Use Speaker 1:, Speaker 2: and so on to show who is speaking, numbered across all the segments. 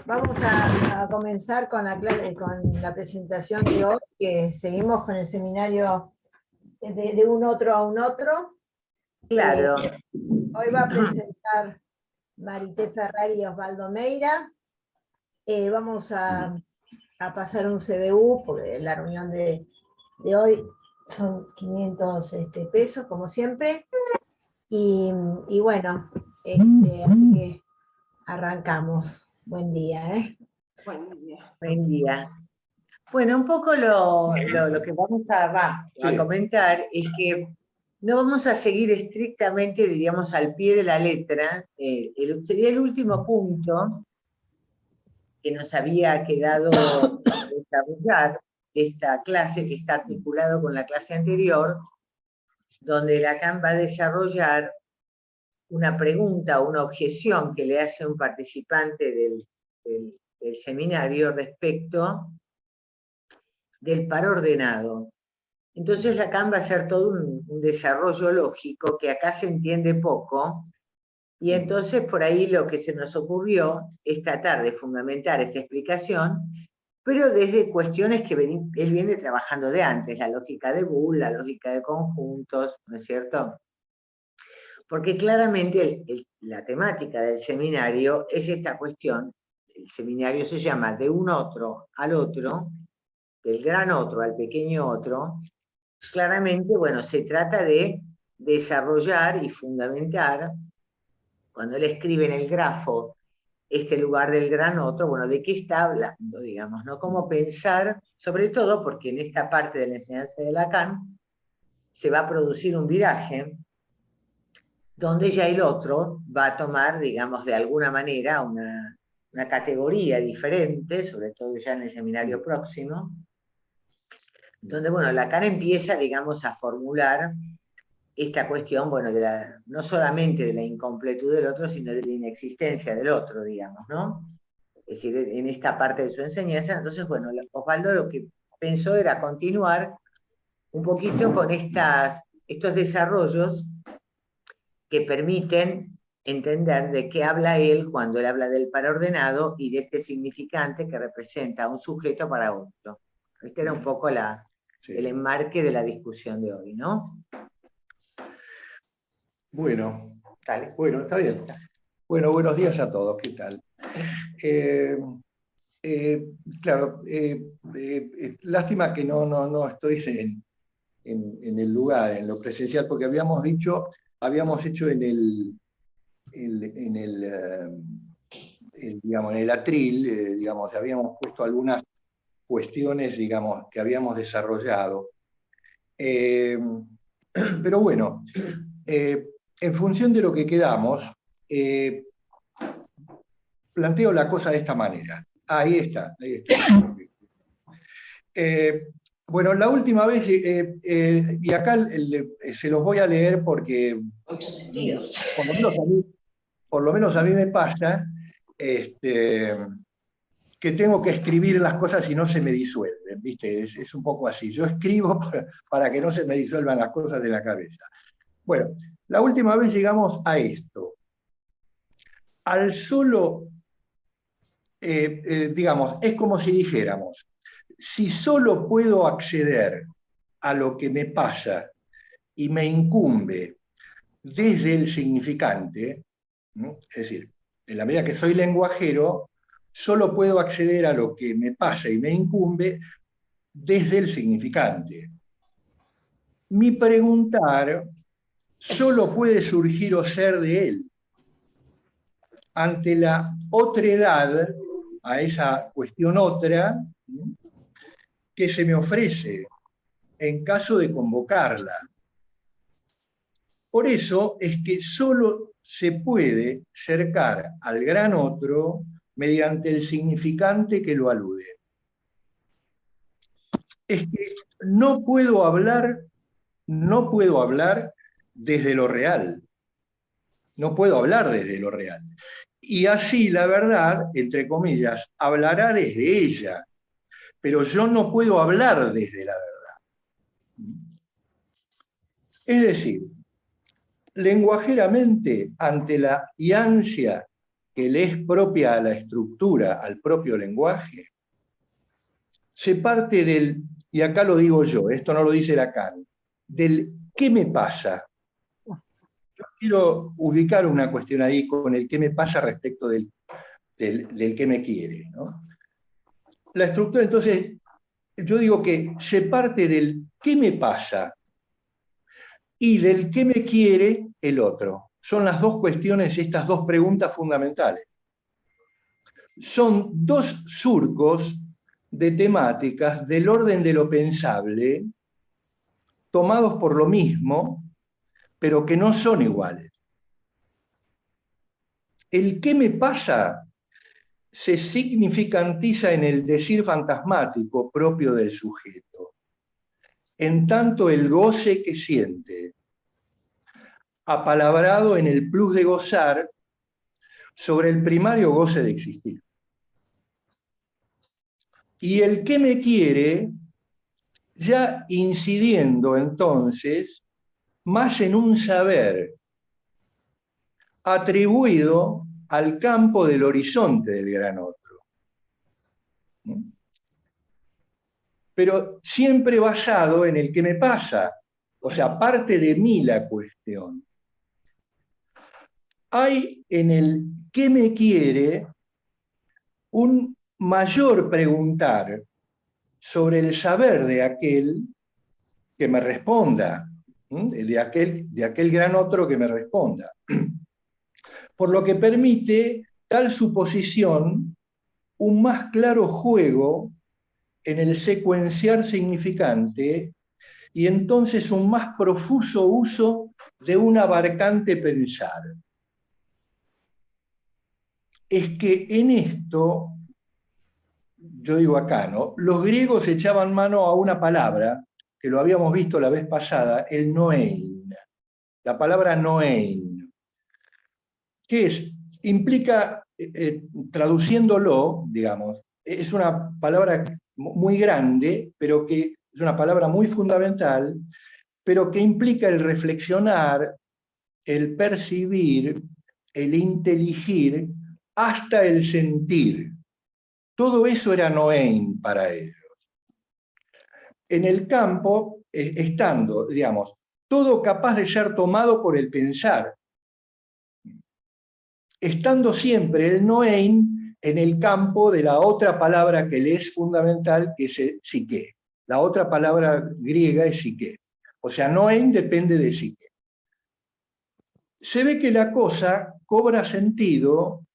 Speaker 1: Vamos a comenzar con la clase, con la presentación de hoy, que seguimos con el seminario de un otro a un otro.
Speaker 2: Claro.
Speaker 1: Hoy va a presentar Marité Ferrari y Osvaldo Meira. Vamos a pasar un CBU, porque la reunión de hoy son 500 pesos, como siempre. Y bueno, así que arrancamos. Buen día, ¿eh?
Speaker 2: Buen día. Buen día. Bueno, un poco lo que vamos a comentar es que no vamos a seguir estrictamente, diríamos, al pie de la letra. Sería el último punto que nos había quedado desarrollar esta clase, que está articulado con la clase anterior, donde Lacan va a desarrollar una pregunta o una objeción que le hace un participante del seminario respecto del par ordenado. Entonces Lacan va a hacer todo un desarrollo lógico que acá se entiende poco, y entonces por ahí lo que se nos ocurrió es tratar de fundamentar esta explicación, pero desde cuestiones que él viene trabajando de antes, la lógica de Boole, la lógica de conjuntos, ¿no es cierto? Porque claramente la temática del seminario es esta cuestión. El seminario se llama de un otro al otro, del gran otro al pequeño otro. Claramente, bueno, se trata de desarrollar y fundamentar, cuando él escribe en el grafo este lugar del gran otro, bueno, ¿de qué está hablando, digamos, no? Cómo pensar, sobre todo porque en esta parte de la enseñanza de Lacan se va a producir un viraje donde ya el otro va a tomar, digamos, de alguna manera una categoría diferente, sobre todo ya en el seminario próximo, donde, bueno, Lacan empieza, digamos, a formular esta cuestión, bueno, no solamente de la incompletud del otro, sino de la inexistencia del otro, digamos, ¿no? Es decir, en esta parte de su enseñanza. Entonces, bueno, Osvaldo lo que pensó era continuar un poquito con estos desarrollos que permiten entender de qué habla él cuando él habla del par ordenado y de este significante que representa un sujeto para otro. Este era un poco el enmarque de la discusión de hoy, ¿no?
Speaker 3: Bueno, bueno, está bien. Bueno, buenos días a todos, ¿qué tal? Claro, lástima que no estoy en el lugar, en lo presencial, porque habíamos hecho en el atril, digamos, habíamos puesto algunas cuestiones, digamos, que habíamos desarrollado. Pero bueno, en función de lo que quedamos, planteo la cosa de esta manera. Ahí está. Bueno, la última vez, y acá se los voy a leer porque por lo menos a mí me pasa que tengo que escribir las cosas y no se me disuelven, ¿viste? Es un poco así. Yo escribo para que no se me disuelvan las cosas de la cabeza. Bueno, la última vez llegamos a esto. Al solo, digamos, es como si dijéramos, si solo puedo acceder a lo que me pasa y me incumbe desde el significante, ¿no? Es decir, en la medida que soy lenguajero, solo puedo acceder a lo que me pasa y me incumbe desde el significante. Mi preguntar solo puede surgir o ser de él. Ante la otredad, a esa cuestión otra, que se me ofrece en caso de convocarla. Por eso es que solo se puede cercar al gran otro mediante el significante que lo alude. Es que no puedo hablar desde lo real. No puedo hablar desde lo real. Y así la verdad, entre comillas, hablará desde ella. Pero yo no puedo hablar desde la verdad. Es decir, lenguajeramente, ante la ansia que le es propia a la estructura, al propio lenguaje, se parte del, y acá lo digo yo, esto no lo dice Lacan, del ¿qué me pasa? Yo quiero ubicar una cuestión ahí con el qué me pasa respecto del qué me quiere, ¿no? La estructura, entonces, yo digo que se parte del qué me pasa y del qué me quiere el otro. Son las dos cuestiones, estas dos preguntas fundamentales. Son dos surcos de temáticas del orden de lo pensable, tomados por lo mismo, pero que no son iguales. El qué me pasa se significantiza en el decir fantasmático propio del sujeto, en tanto el goce que siente, apalabrado en el plus de gozar sobre el primario goce de existir. Y el que me quiere, ya incidiendo entonces más en un saber atribuido al campo del horizonte del gran otro. Pero siempre basado en el que me pasa, o sea, parte de mí la cuestión. Hay en el que me quiere un mayor preguntar sobre el saber de aquel que me responda, de aquel gran otro que me responda. Por lo que permite tal suposición un más claro juego en el secuenciar significante y entonces un más profuso uso de un abarcante pensar. Es que en esto, yo digo acá, ¿no? Los griegos echaban mano a una palabra, que lo habíamos visto la vez pasada, el noein. La palabra noein. ¿Qué es? Implica, traduciéndolo, digamos, es una palabra muy grande, pero que es una palabra muy fundamental, pero que implica el reflexionar, el percibir, el inteligir, hasta el sentir. Todo eso era noein para ellos. En el campo, estando, digamos, todo capaz de ser tomado por el pensar, estando siempre el noein en el campo de la otra palabra que le es fundamental, que es psique. La otra palabra griega es psique. O sea, noein depende de psique. Se ve que la cosa cobra sentido,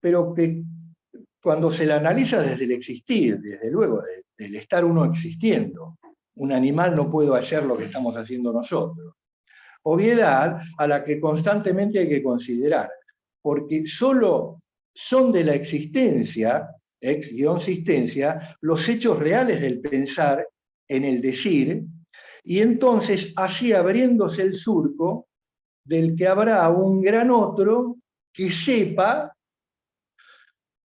Speaker 3: pero que cuando se la analiza desde el existir, desde luego, del estar uno existiendo, un animal no puede hacer lo que estamos haciendo nosotros. Obviedad a la que constantemente hay que considerar, porque solo son de la existencia, ex-existencia, los hechos reales del pensar en el decir, y entonces así abriéndose el surco del que habrá un gran otro que sepa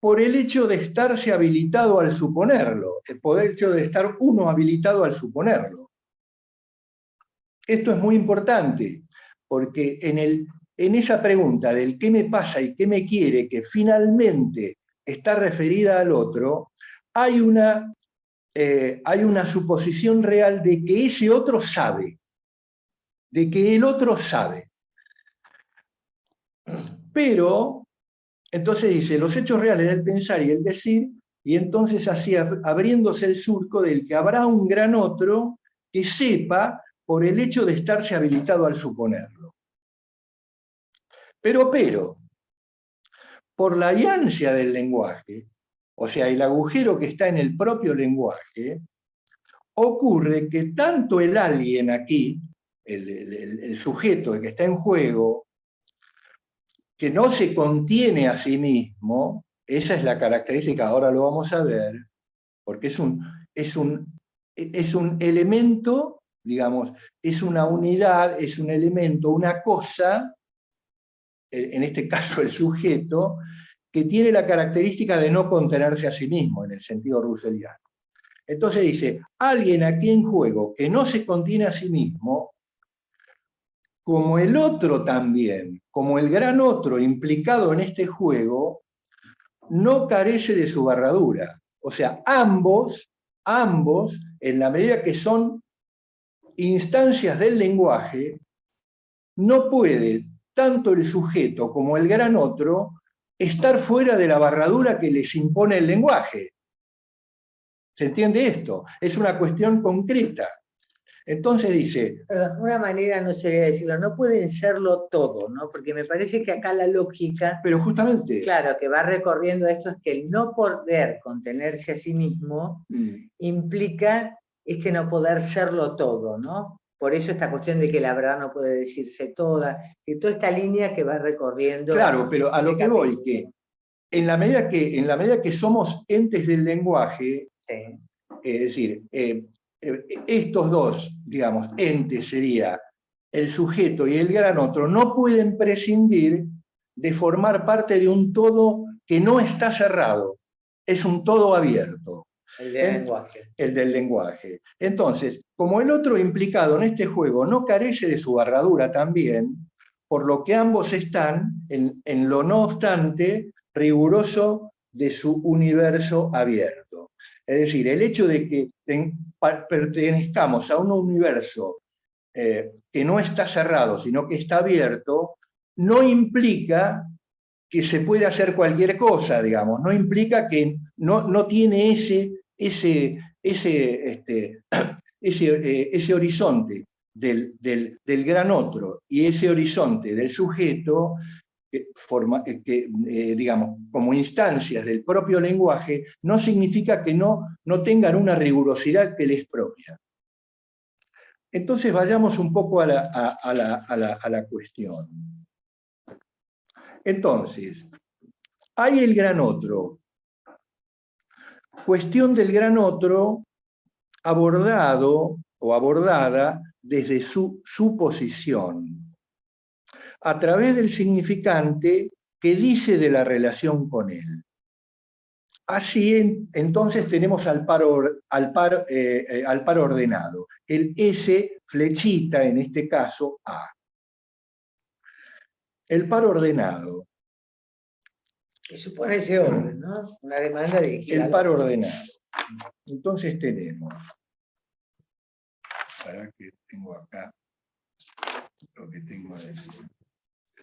Speaker 3: por el hecho de estarse habilitado al suponerlo, por el hecho de estar uno habilitado al suponerlo. Esto es muy importante, porque en esa pregunta del qué me pasa y qué me quiere, que finalmente está referida al otro, hay una suposición real de que ese otro sabe, de que el otro sabe. Pero, entonces dice, los hechos reales del pensar y el decir, y entonces así abriéndose el surco del que habrá un gran otro que sepa por el hecho de estarse habilitado al suponerlo. Pero, por la ansia del lenguaje, o sea, el agujero que está en el propio lenguaje, ocurre que tanto el alguien aquí, el sujeto, el que está en juego, que no se contiene a sí mismo, esa es la característica, ahora lo vamos a ver, porque es un elemento, digamos, es una unidad, es un elemento, una cosa, en este caso el sujeto, que tiene la característica de no contenerse a sí mismo, en el sentido russelliano. Entonces dice, alguien aquí en juego que no se contiene a sí mismo, como el otro también, como el gran otro implicado en este juego, no carece de su barradura. O sea, ambos, en la medida que son instancias del lenguaje, no puede tanto el sujeto como el gran otro estar fuera de la barradura que les impone el lenguaje. ¿Se entiende esto? Es una cuestión concreta. Entonces dice...
Speaker 2: Una manera no sería decirlo, no pueden serlo todo, ¿no? Porque me parece que acá la lógica...
Speaker 3: Pero justamente...
Speaker 2: Claro, que va recorriendo esto es que el no poder contenerse a sí mismo implica no poder serlo todo, ¿no? Por eso esta cuestión de que la verdad no puede decirse toda, y toda esta línea que va recorriendo...
Speaker 3: Claro, pero a lo que voy, que en la medida que somos entes del lenguaje, sí. Es decir, estos dos, digamos, entes sería el sujeto y el gran otro, no pueden prescindir de formar parte de un todo que no está cerrado, es un todo abierto.
Speaker 2: El del lenguaje.
Speaker 3: El del lenguaje. Entonces, como el otro implicado en este juego no carece de su barradura también, por lo que ambos están, en lo no obstante, riguroso de su universo abierto. Es decir, el hecho de que pertenezcamos a un universo que no está cerrado, sino que está abierto, no implica que se puede hacer cualquier cosa, digamos, no implica que no tiene ese horizonte del gran otro y ese horizonte del sujeto, digamos, como instancias del propio lenguaje, no significa que no tengan una rigurosidad que les propia. Entonces vayamos un poco a la cuestión. Entonces, hay el gran otro. Cuestión del gran otro abordado o abordada desde su posición, a través del significante que dice de la relación con él. Así, entonces, tenemos al par ordenado, el S flechita, en este caso, A. El par ordenado.
Speaker 2: Que supone ese orden, ¿no? Una demanda de...
Speaker 3: El par ordenado. Entonces tenemos... Para que tengo acá lo que tengo a decir.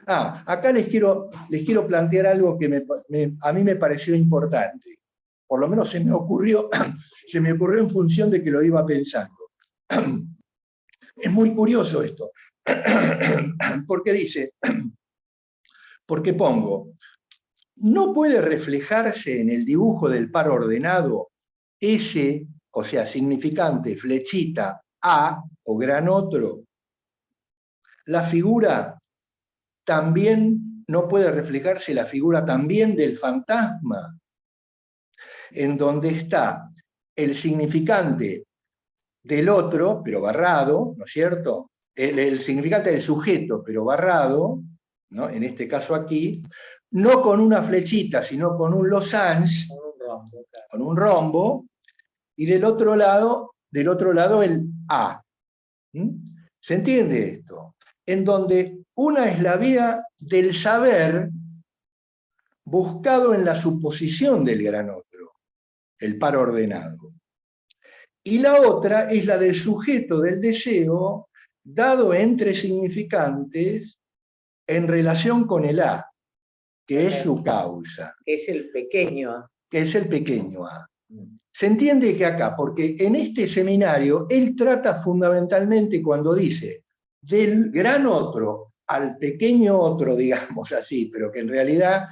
Speaker 3: Acá les quiero plantear algo que a mí me pareció importante. Por lo menos se me ocurrió en función de que lo iba pensando. Es muy curioso esto. Porque dice, porque pongo, no puede reflejarse en el dibujo del par ordenado ese, o sea, significante, flechita, A o gran otro. La figura también, no puede reflejarse la figura también del fantasma, en donde está el significante del otro, pero barrado, ¿no es cierto? El significante del sujeto, pero barrado, ¿no? En este caso aquí, no con una flechita, sino con un losange, con un rombo, y del otro lado el A. ¿Se entiende esto? En donde una es la vía del saber buscado en la suposición del gran otro, el par ordenado. Y la otra es la del sujeto del deseo dado entre significantes en relación con el A, que es su causa.
Speaker 2: Que es el pequeño A.
Speaker 3: Que es el pequeño A. Se entiende que acá, porque en este seminario él trata fundamentalmente cuando dice del gran otro al pequeño otro, digamos así, pero que en realidad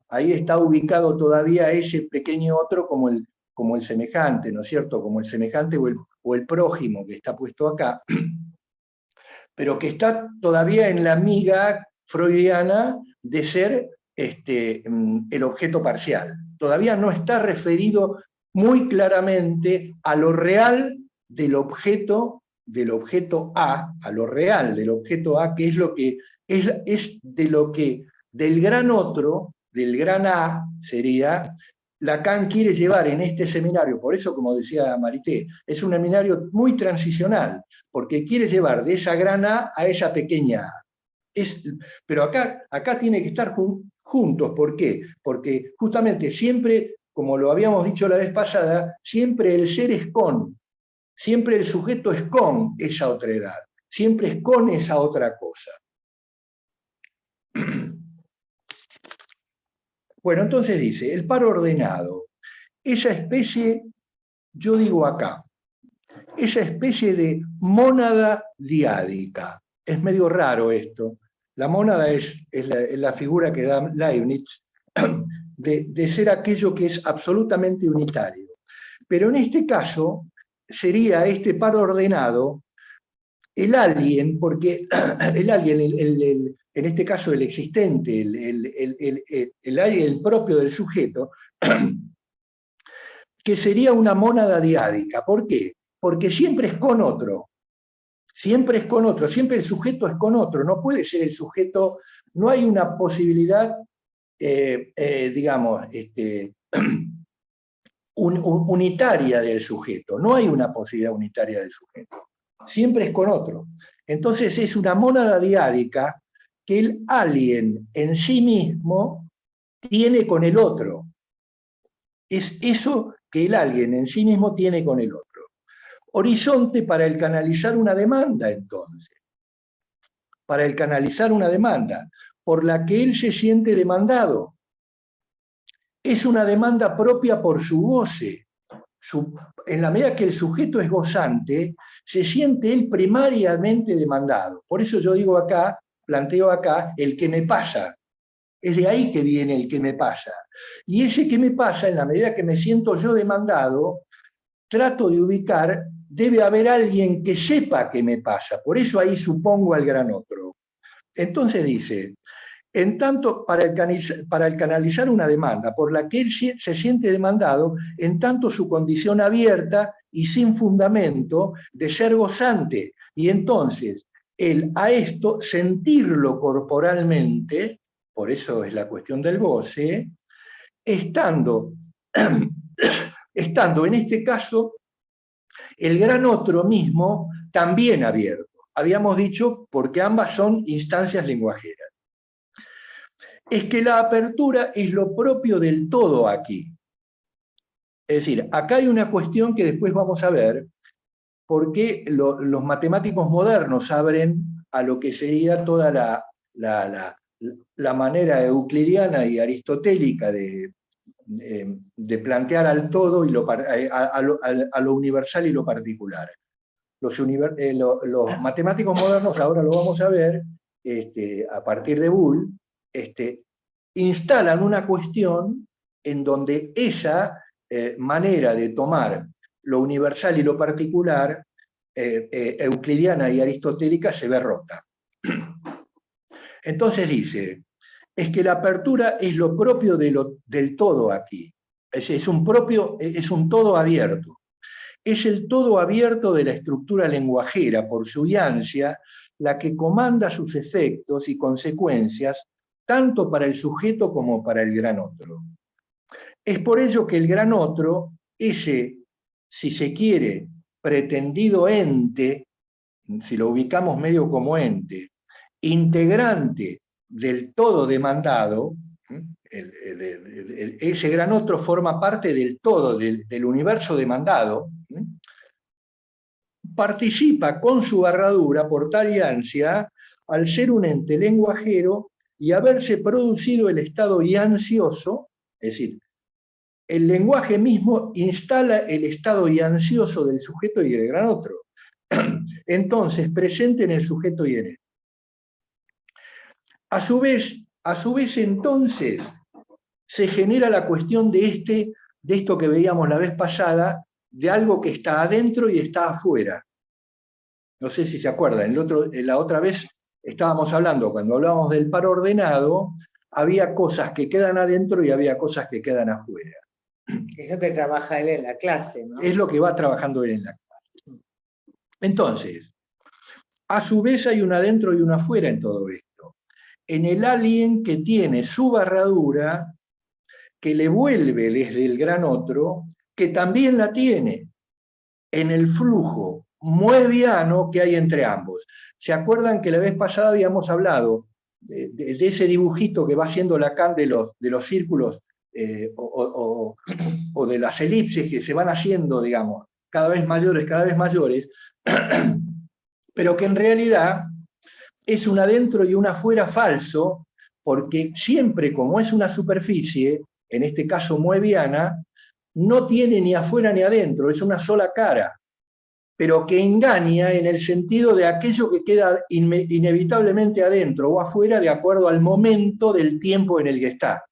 Speaker 3: ahí está ubicado todavía ese pequeño otro como el semejante, ¿no es cierto? Como el semejante o el prójimo que está puesto acá, pero que está todavía en la miga freudiana de ser el objeto parcial. Todavía no está referido muy claramente a lo real del objeto A, a lo real del objeto A, que es lo que es de lo que del gran otro, del gran A, sería Lacan quiere llevar en este seminario, por eso, como decía Marité, es un seminario muy transicional, porque quiere llevar de esa gran A a esa pequeña A. Pero acá tiene que estar juntos. ¿Por qué? Porque justamente siempre, como lo habíamos dicho la vez pasada, siempre el ser es con, siempre el sujeto es con esa otra edad, siempre es con esa otra cosa. Bueno, entonces dice, el par ordenado, esa especie, yo digo acá, esa especie de mónada diádica. Es medio raro esto. La mónada es la figura que da Leibniz de ser aquello que es absolutamente unitario. Pero en este caso sería este par ordenado el alien, porque el alien, en este caso el existente, el alien, el propio del sujeto, que sería una mónada diádica. ¿Por qué? Porque siempre es con otro. Siempre es con otro, siempre el sujeto es con otro, no puede ser el sujeto, no hay una posibilidad, digamos, unitaria del sujeto, no hay una posibilidad unitaria del sujeto, siempre es con otro. Entonces es una mónada diádica que el alien en sí mismo tiene con el otro. Es eso que el alien en sí mismo tiene con el otro. Horizonte para el canalizar una demanda, entonces. Para el canalizar una demanda, por la que él se siente demandado. Es una demanda propia por su goce. En la medida que el sujeto es gozante, se siente él primariamente demandado. Por eso yo digo acá, planteo acá, el que me pasa. Es de ahí que viene el que me pasa. Y ese que me pasa, en la medida que me siento yo demandado, trato de ubicar, debe haber alguien que sepa qué me pasa. Por eso ahí supongo al gran otro. Entonces dice, en tanto, para el canalizar una demanda por la que él se siente demandado, en tanto su condición abierta y sin fundamento de ser gozante, y entonces él a esto sentirlo corporalmente, por eso es la cuestión del goce, estando en este caso el gran otro mismo también abierto. Habíamos dicho porque ambas son instancias lenguajeras. Es que la apertura es lo propio del todo aquí. Es decir, acá hay una cuestión que después vamos a ver, por qué los matemáticos modernos abren a lo que sería toda la manera euclidiana y aristotélica de plantear al todo y a lo universal y lo particular. Los matemáticos modernos, ahora lo vamos a ver, a partir de Boole, instalan una cuestión en donde esa manera de tomar lo universal y lo particular, euclidiana y aristotélica, se ve rota. Entonces dice, es que la apertura es lo propio del todo aquí. Es un todo abierto. Es el todo abierto de la estructura lenguajera, por su ansia, la que comanda sus efectos y consecuencias, tanto para el sujeto como para el gran otro. Es por ello que el gran otro, ese, si se quiere, pretendido ente, si lo ubicamos medio como ente, integrante del todo demandado, ese gran otro forma parte del todo, del universo demandado, participa con su barradura por tal ansia al ser un ente lenguajero y haberse producido el estado ansioso, es decir, el lenguaje mismo instala el estado ansioso del sujeto y del gran otro. Entonces, presente en el sujeto y en él. A su vez, entonces, se genera la cuestión de esto que veíamos la vez pasada, de algo que está adentro y está afuera. No sé si se acuerdan, la otra vez estábamos hablando, cuando hablábamos del par ordenado, había cosas que quedan adentro y había cosas que quedan afuera.
Speaker 2: Es lo que trabaja él en la clase, ¿no?
Speaker 3: Es lo que va trabajando él en la clase. Entonces, a su vez hay un adentro y un afuera en todo esto. En el alien que tiene su barradura, que le vuelve desde el gran otro, que también la tiene en el flujo moebiano que hay entre ambos. ¿Se acuerdan que la vez pasada habíamos hablado de ese dibujito que va haciendo Lacan de los círculos o de las elipses que se van haciendo, digamos, cada vez mayores, pero que en realidad es un adentro y un afuera falso, porque siempre como es una superficie, en este caso moebiana, no tiene ni afuera ni adentro, es una sola cara, pero que engaña en el sentido de aquello que queda inevitablemente adentro o afuera de acuerdo al momento del tiempo en el que está.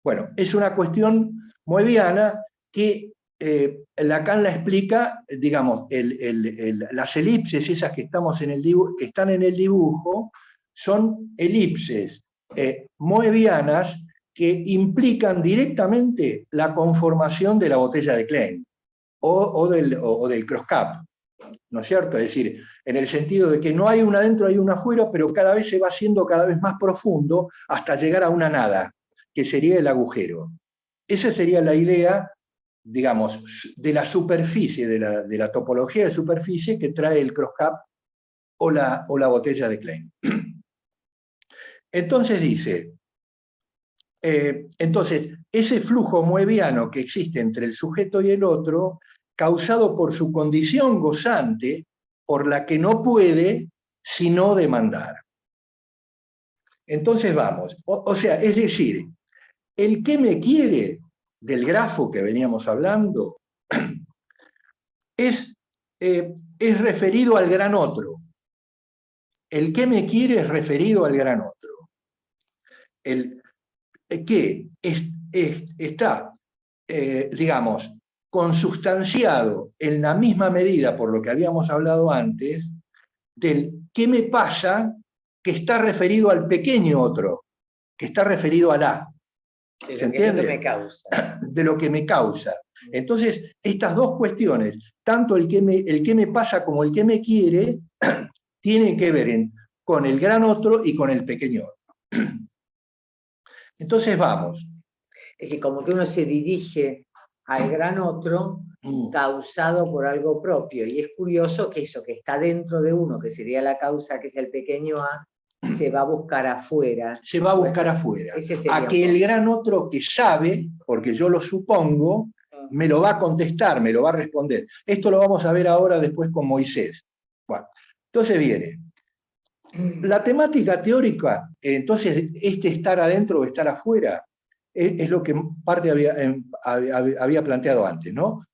Speaker 3: Bueno, es una cuestión moebiana que Lacan la explica, digamos, las elipses esas que, que están en el dibujo, son elipses moebianas que implican directamente la conformación de la botella de Klein o del cross-cup, ¿no es cierto? Es decir, en el sentido de que no hay una adentro, hay una afuera, pero cada vez se va haciendo cada vez más profundo hasta llegar a una nada, que sería el agujero. Esa sería la idea, digamos, de la superficie, de la topología de superficie que trae el cross-cup o la botella de Klein. Entonces dice, ese flujo moebiano que existe entre el sujeto y el otro, causado por su condición gozante, por la que no puede sino demandar. Entonces vamos, o sea, es decir, el que me quiere del grafo que veníamos hablando es referido al gran otro. El que me quiere es referido al gran otro. El que está, digamos, consustanciado en la misma medida, por lo que habíamos hablado antes, del qué me pasa, que está referido al pequeño otro, que está referido al A. ¿Se entiende? De lo que me causa. Entonces, estas dos cuestiones, tanto el que me pasa como el que me quiere, tienen que ver con el gran otro y con el pequeño otro. Entonces vamos.
Speaker 2: Es decir, como que uno se dirige al gran otro causado por algo propio. Y es curioso que eso que está dentro de uno, que sería la causa, que es el pequeño A, se va a buscar afuera.
Speaker 3: Se va a buscar afuera. A que el gran otro que sabe, porque yo lo supongo, me lo va a contestar, me lo va a responder. Esto lo vamos a ver ahora después con Moisés. Bueno, entonces viene. La temática teórica, entonces, estar adentro o estar afuera, es lo que parte había planteado antes, ¿no?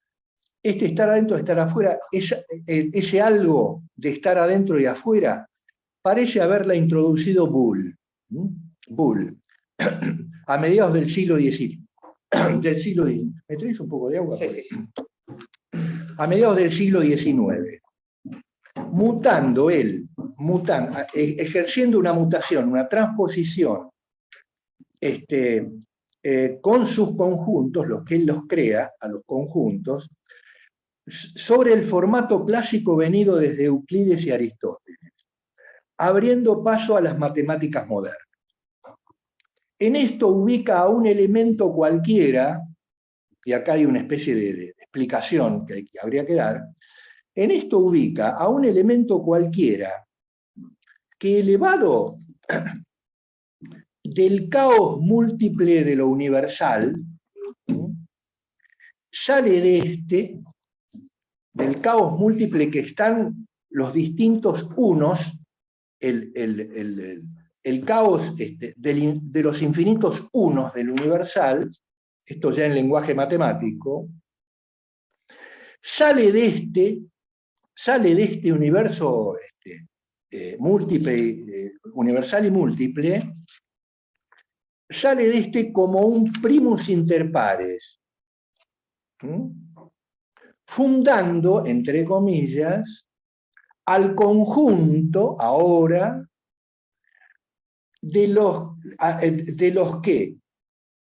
Speaker 3: Estar adentro o estar afuera, ese algo de estar adentro y afuera, parece haberla introducido Bull. Bull, a mediados del siglo XIX. ¿Me traes un poco de agua? Sí. A mediados del siglo XIX. Ejerciendo una mutación, una transposición con sus conjuntos, los que él los crea, a los conjuntos, sobre el formato clásico venido desde Euclides y Aristóteles, abriendo paso a las matemáticas modernas. En esto ubica a un elemento cualquiera, y acá hay una especie de explicación que habría que dar, en esto ubica a un elemento cualquiera que elevado del caos múltiple de lo universal, sale del caos múltiple que están los distintos unos, el caos de los infinitos unos del universal, esto ya en lenguaje matemático, sale de este universo múltiple, universal y múltiple, sale de como un primus inter pares, fundando, entre comillas, al conjunto ahora de los que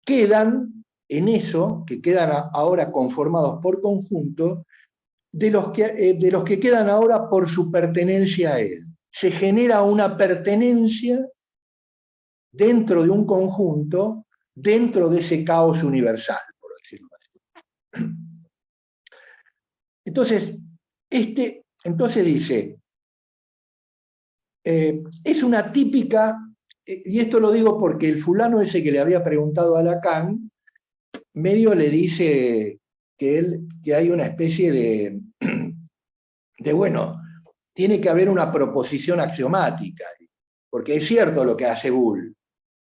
Speaker 3: quedan en eso, que quedan ahora conformados por conjunto, de los que quedan ahora por su pertenencia a él. Se genera una pertenencia dentro de un conjunto dentro de ese caos universal, por decirlo así. Entonces dice, es una típica, y esto lo digo porque el fulano ese que le había preguntado a Lacan, medio le dice que hay una especie de, bueno, tiene que haber una proposición axiomática, porque es cierto lo que hace Bull.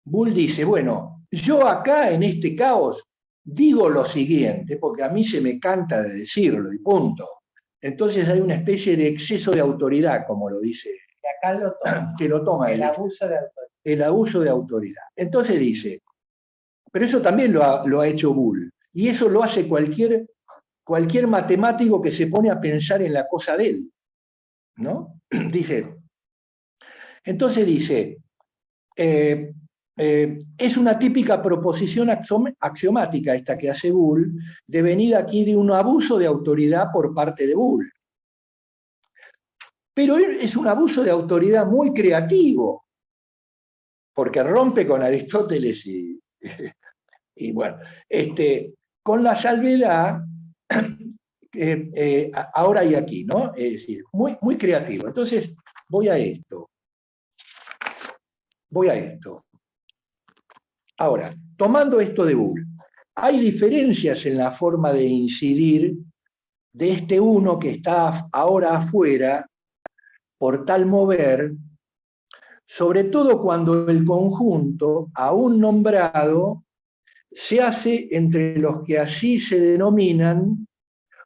Speaker 3: Bull dice, bueno, yo acá en este caos digo lo siguiente, porque a mí se me canta de decirlo y punto. Entonces hay una especie de exceso de autoridad, como lo dice.
Speaker 2: Que acá lo toma.
Speaker 3: Que lo toma
Speaker 2: el abuso de autoridad.
Speaker 3: El abuso de autoridad. Entonces dice, pero eso también lo ha hecho Bull, y eso lo hace cualquier matemático que se pone a pensar en la cosa de él, ¿no? Entonces dice, es una típica proposición axiomática esta que hace Bull, de venir aquí de un abuso de autoridad por parte de Bull. Pero es un abuso de autoridad muy creativo, porque rompe con Aristóteles y bueno, con la salvedad, ahora y aquí, ¿no? Es decir, muy, muy creativo. Entonces, voy a esto. Ahora, tomando esto de Bull, hay diferencias en la forma de incidir de este uno que está ahora afuera por tal mover, sobre todo cuando el conjunto, aún nombrado, se hace entre los que así se denominan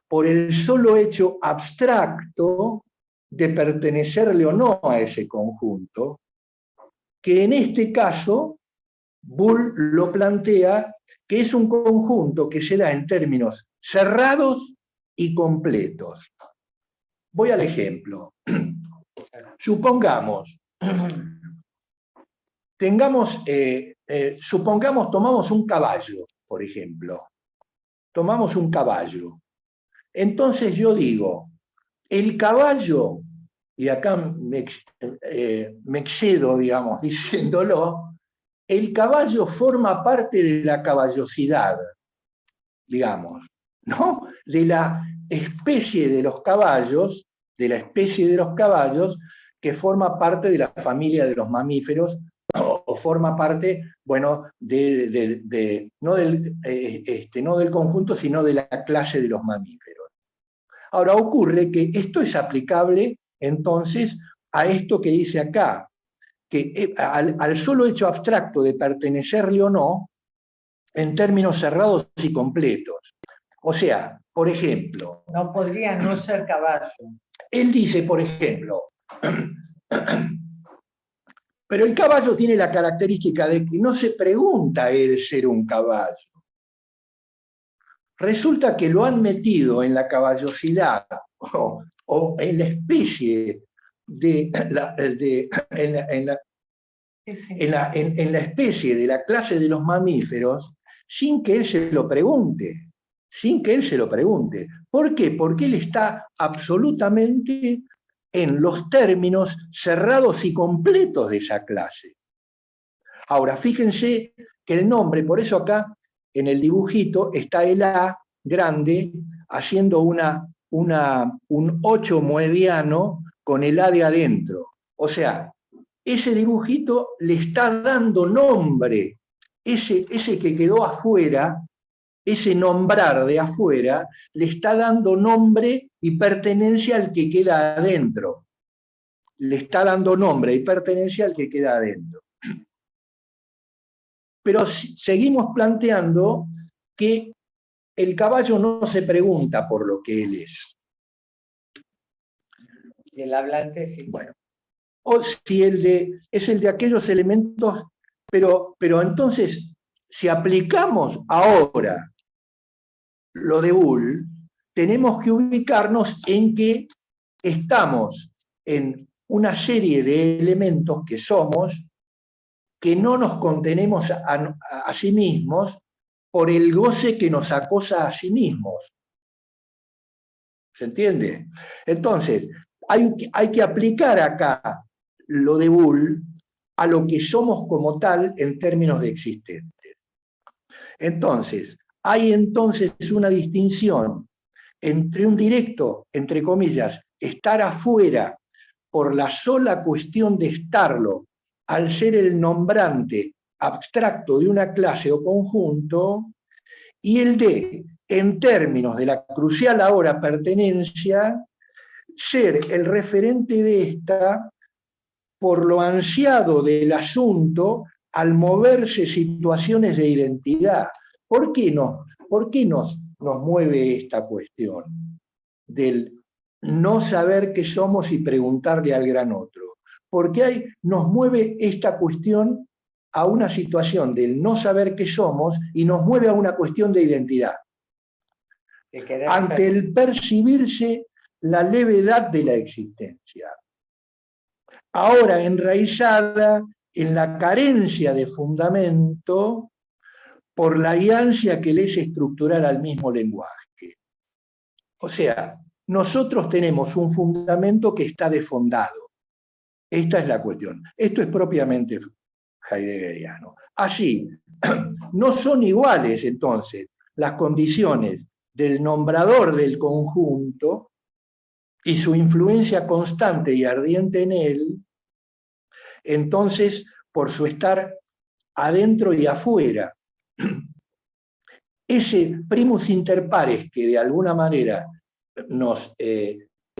Speaker 3: por el solo hecho abstracto de pertenecerle o no a ese conjunto, que en este caso Bull lo plantea que es un conjunto que se da en términos cerrados y completos. Voy al ejemplo. Supongamos, tomamos un caballo, por ejemplo. Tomamos un caballo. Entonces yo digo, el caballo, y acá me excedo, digamos, diciéndolo, el caballo forma parte de la caballosidad, digamos, ¿no? De la especie de los caballos, que forma parte de la familia de los mamíferos, o forma parte, bueno, no del conjunto, sino de la clase de los mamíferos. Ahora ocurre que esto es aplicable entonces a esto que dice acá, que al solo hecho abstracto de pertenecerle o no, en términos cerrados y completos. O sea, por ejemplo...
Speaker 2: No podría no ser caballo.
Speaker 3: Él dice, por ejemplo, pero el caballo tiene la característica de que no se pregunta él ser un caballo. Resulta que lo han metido en la caballosidad o en la especie en la especie de la clase de los mamíferos sin que él se lo pregunte. ¿Por qué? Porque él está absolutamente en los términos cerrados y completos de esa clase. Ahora, fíjense que el nombre, por eso acá en el dibujito está el A grande haciendo un 8 moediano con el A de adentro. O sea, ese dibujito le está dando nombre, ese que quedó afuera, ese nombrar de afuera, le está dando nombre y pertenencia al que queda adentro. Le está dando nombre y pertenencia al que queda adentro. Pero seguimos planteando que el caballo no se pregunta por lo que él es.
Speaker 2: Y el hablante sí.
Speaker 3: Bueno, o si es el de aquellos elementos, pero entonces, si aplicamos ahora lo de Bull, tenemos que ubicarnos en que estamos en una serie de elementos que somos, que no nos contenemos a sí mismos por el goce que nos acosa a sí mismos. ¿Se entiende? Entonces, hay que aplicar acá lo de Bull a lo que somos como tal en términos de existentes. Entonces, hay entonces una distinción entre un directo, entre comillas, estar afuera por la sola cuestión de estarlo, al ser el nombrante abstracto de una clase o conjunto, y el de, en términos de la crucial ahora pertenencia, ser el referente de esta por lo ansiado del asunto al moverse situaciones de identidad. ¿Por qué nos mueve esta cuestión del no saber qué somos y preguntarle al gran otro? Porque nos mueve esta cuestión a una situación del no saber qué somos y nos mueve a una cuestión de identidad. Ante el percibirse la levedad de la existencia. Ahora enraizada en la carencia de fundamento por la ansia que le es estructural al mismo lenguaje. O sea, nosotros tenemos un fundamento que está desfondado. Esta es la cuestión. Esto es propiamente heideggeriano. Así, no son iguales entonces las condiciones del nombrador del conjunto y su influencia constante y ardiente en él, entonces por su estar adentro y afuera. Ese primus inter pares que de alguna manera nos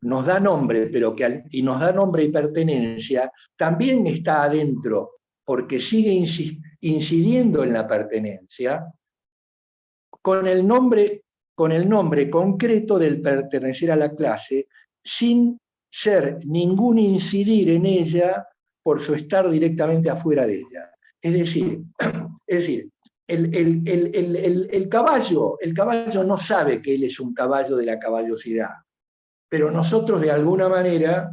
Speaker 3: da nombre, y nos da nombre y pertenencia, también está adentro, porque sigue incidiendo en la pertenencia, con el nombre concreto del pertenecer a la clase, sin ser ningún incidir en ella por su estar directamente afuera de ella. Es decir, el caballo no sabe que él es un caballo de la caballosidad, pero nosotros de alguna manera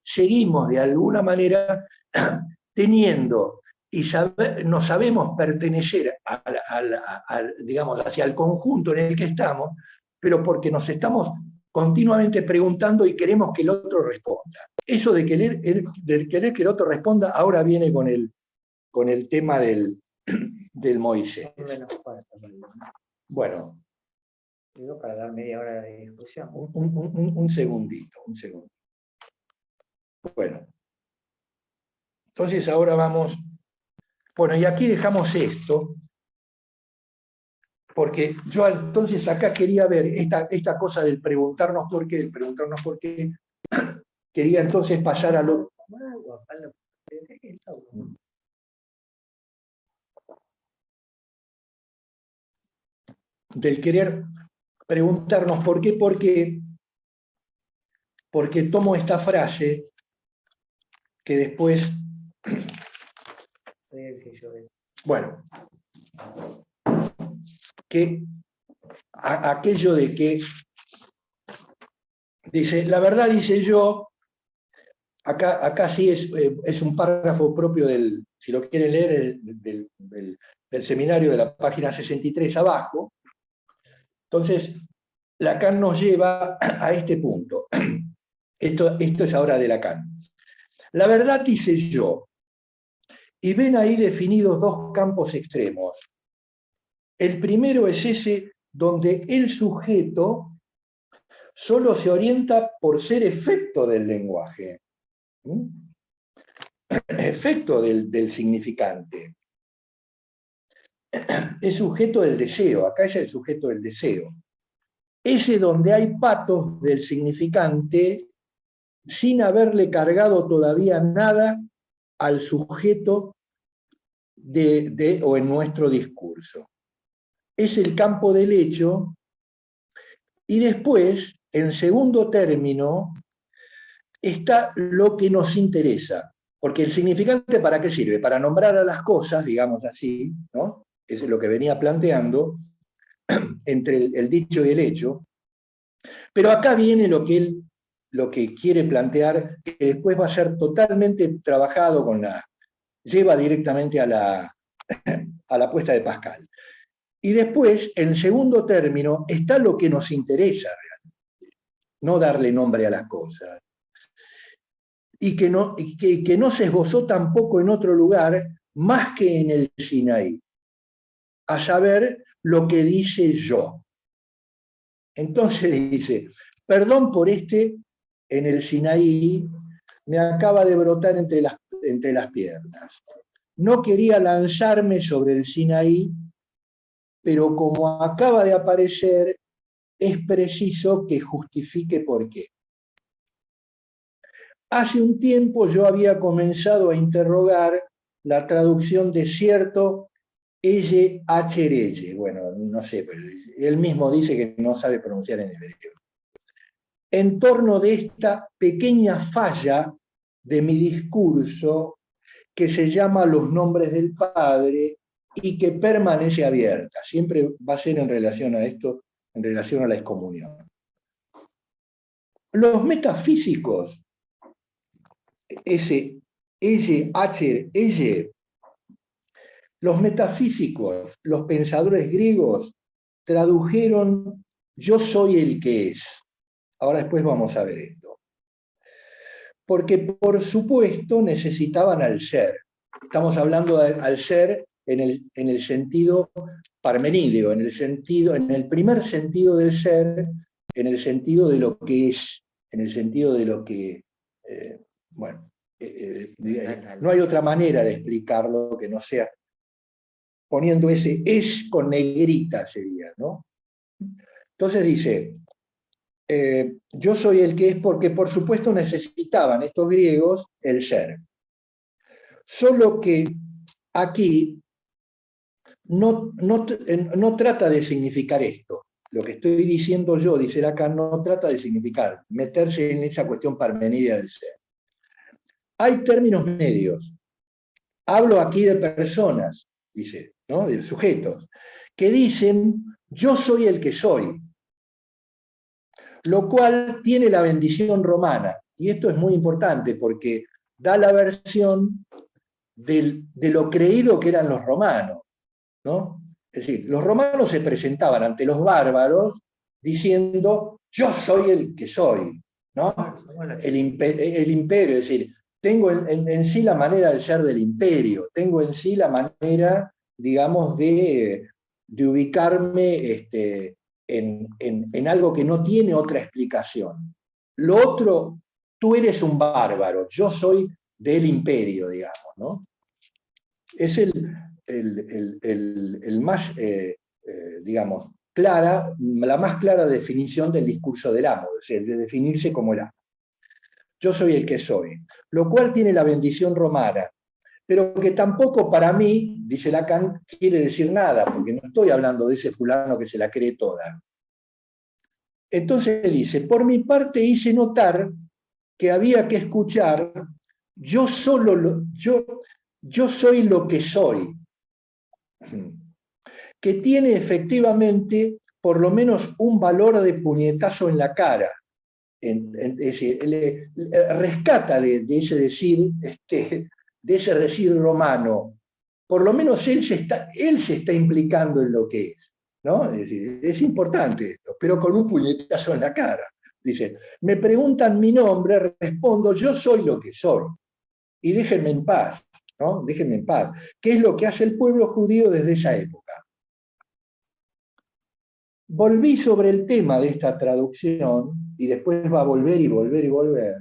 Speaker 3: seguimos de alguna manera teniendo y nos sabemos pertenecer digamos, hacia el conjunto en el que estamos, pero porque nos estamos continuamente preguntando y queremos que el otro responda. Eso de querer que el otro responda ahora viene con el tema del Moisés. Bueno.
Speaker 2: Digo, para dar media hora de discusión.
Speaker 3: Un segundito. Bueno. Entonces ahora vamos. Bueno, y aquí dejamos esto, porque yo entonces acá quería ver esta cosa del preguntarnos por qué, quería entonces pasar a lo... Del querer preguntarnos por qué, porque tomo esta frase que después... Bueno, que aquello de que dice, la verdad dice yo, acá sí es un párrafo propio del, si lo quieren leer, del seminario de la página 63 abajo. Entonces, Lacan nos lleva a este punto. Esto es ahora de Lacan. La verdad dice yo, y ven ahí definidos dos campos extremos. El primero es ese donde el sujeto solo se orienta por ser efecto del lenguaje, efecto del significante. Es sujeto del deseo, acá es el sujeto del deseo. Ese donde hay patos del significante sin haberle cargado todavía nada al sujeto o en nuestro discurso. Es el campo del hecho, y después, en segundo término, está lo que nos interesa. Porque el significante, ¿para qué sirve? Para nombrar a las cosas, digamos así, ¿no? Eso es lo que venía planteando, entre el dicho y el hecho. Pero acá viene lo que quiere plantear, que después va a ser totalmente trabajado lleva directamente a la apuesta de Pascal. Y después, en segundo término, está lo que nos interesa realmente, no darle nombre a las cosas. Y que no se esbozó tampoco en otro lugar, más que en el Sinaí, a saber, lo que dice yo. Entonces dice, perdón por en el Sinaí, me acaba de brotar entre las piernas. No quería lanzarme sobre el Sinaí, pero como acaba de aparecer, es preciso que justifique por qué. Hace un tiempo yo había comenzado a interrogar la traducción de cierto H. Bueno, no sé, pero él mismo dice que no sabe pronunciar en hebreo. En torno de esta pequeña falla de mi discurso que se llama Los nombres del Padre y que permanece abierta. Siempre va a ser en relación a esto, en relación a la excomunión. Los metafísicos, los metafísicos, los pensadores griegos, tradujeron yo soy el que es. Ahora después vamos a ver esto. Porque por supuesto necesitaban al ser. Estamos hablando al ser en el sentido parmenídeo, en el primer sentido del ser, en el sentido de lo que es, en el sentido de lo que, no hay otra manera de explicarlo que no sea poniendo ese es con negrita sería, ¿no? Entonces dice, yo soy el que es porque por supuesto necesitaban estos griegos el ser. Solo que aquí no trata de significar esto. Lo que estoy diciendo yo, dice Lacan, no trata de significar, meterse en esa cuestión parmenídea del ser. Hay términos medios. Hablo aquí de personas, dice, ¿no? De sujetos, que dicen, yo soy el que soy, lo cual tiene la bendición romana. Y esto es muy importante porque da la versión de lo creído que eran los romanos, ¿no? Es decir, los romanos se presentaban ante los bárbaros diciendo, yo soy el que soy, ¿no? El imperio, es decir, tengo en sí la manera de ser del imperio, tengo en sí la manera, digamos, de ubicarme en algo que no tiene otra explicación. Lo otro, tú eres un bárbaro, yo soy del imperio, digamos, ¿no? Es el más, digamos, la más clara definición del discurso del amo, es decir, de definirse como el amo. Yo soy el que soy, lo cual tiene la bendición romana, pero que tampoco para mí, dice Lacan, quiere decir nada, porque no estoy hablando de ese fulano que se la cree toda. Entonces dice, por mi parte hice notar que había que escuchar, yo soy lo que soy, que tiene efectivamente por lo menos un valor de puñetazo en la cara. Es decir, rescata de ese decir, de ese decir romano, por lo menos él se está implicando en lo que es, ¿no? Es decir, es importante esto, pero con un puñetazo en la cara. Dice, me preguntan mi nombre, respondo, yo soy lo que soy, y déjenme en paz, ¿no? Déjenme en paz. ¿Qué es lo que hace el pueblo judío desde esa época? Volví sobre el tema de esta traducción, y después va a volver y volver y volver,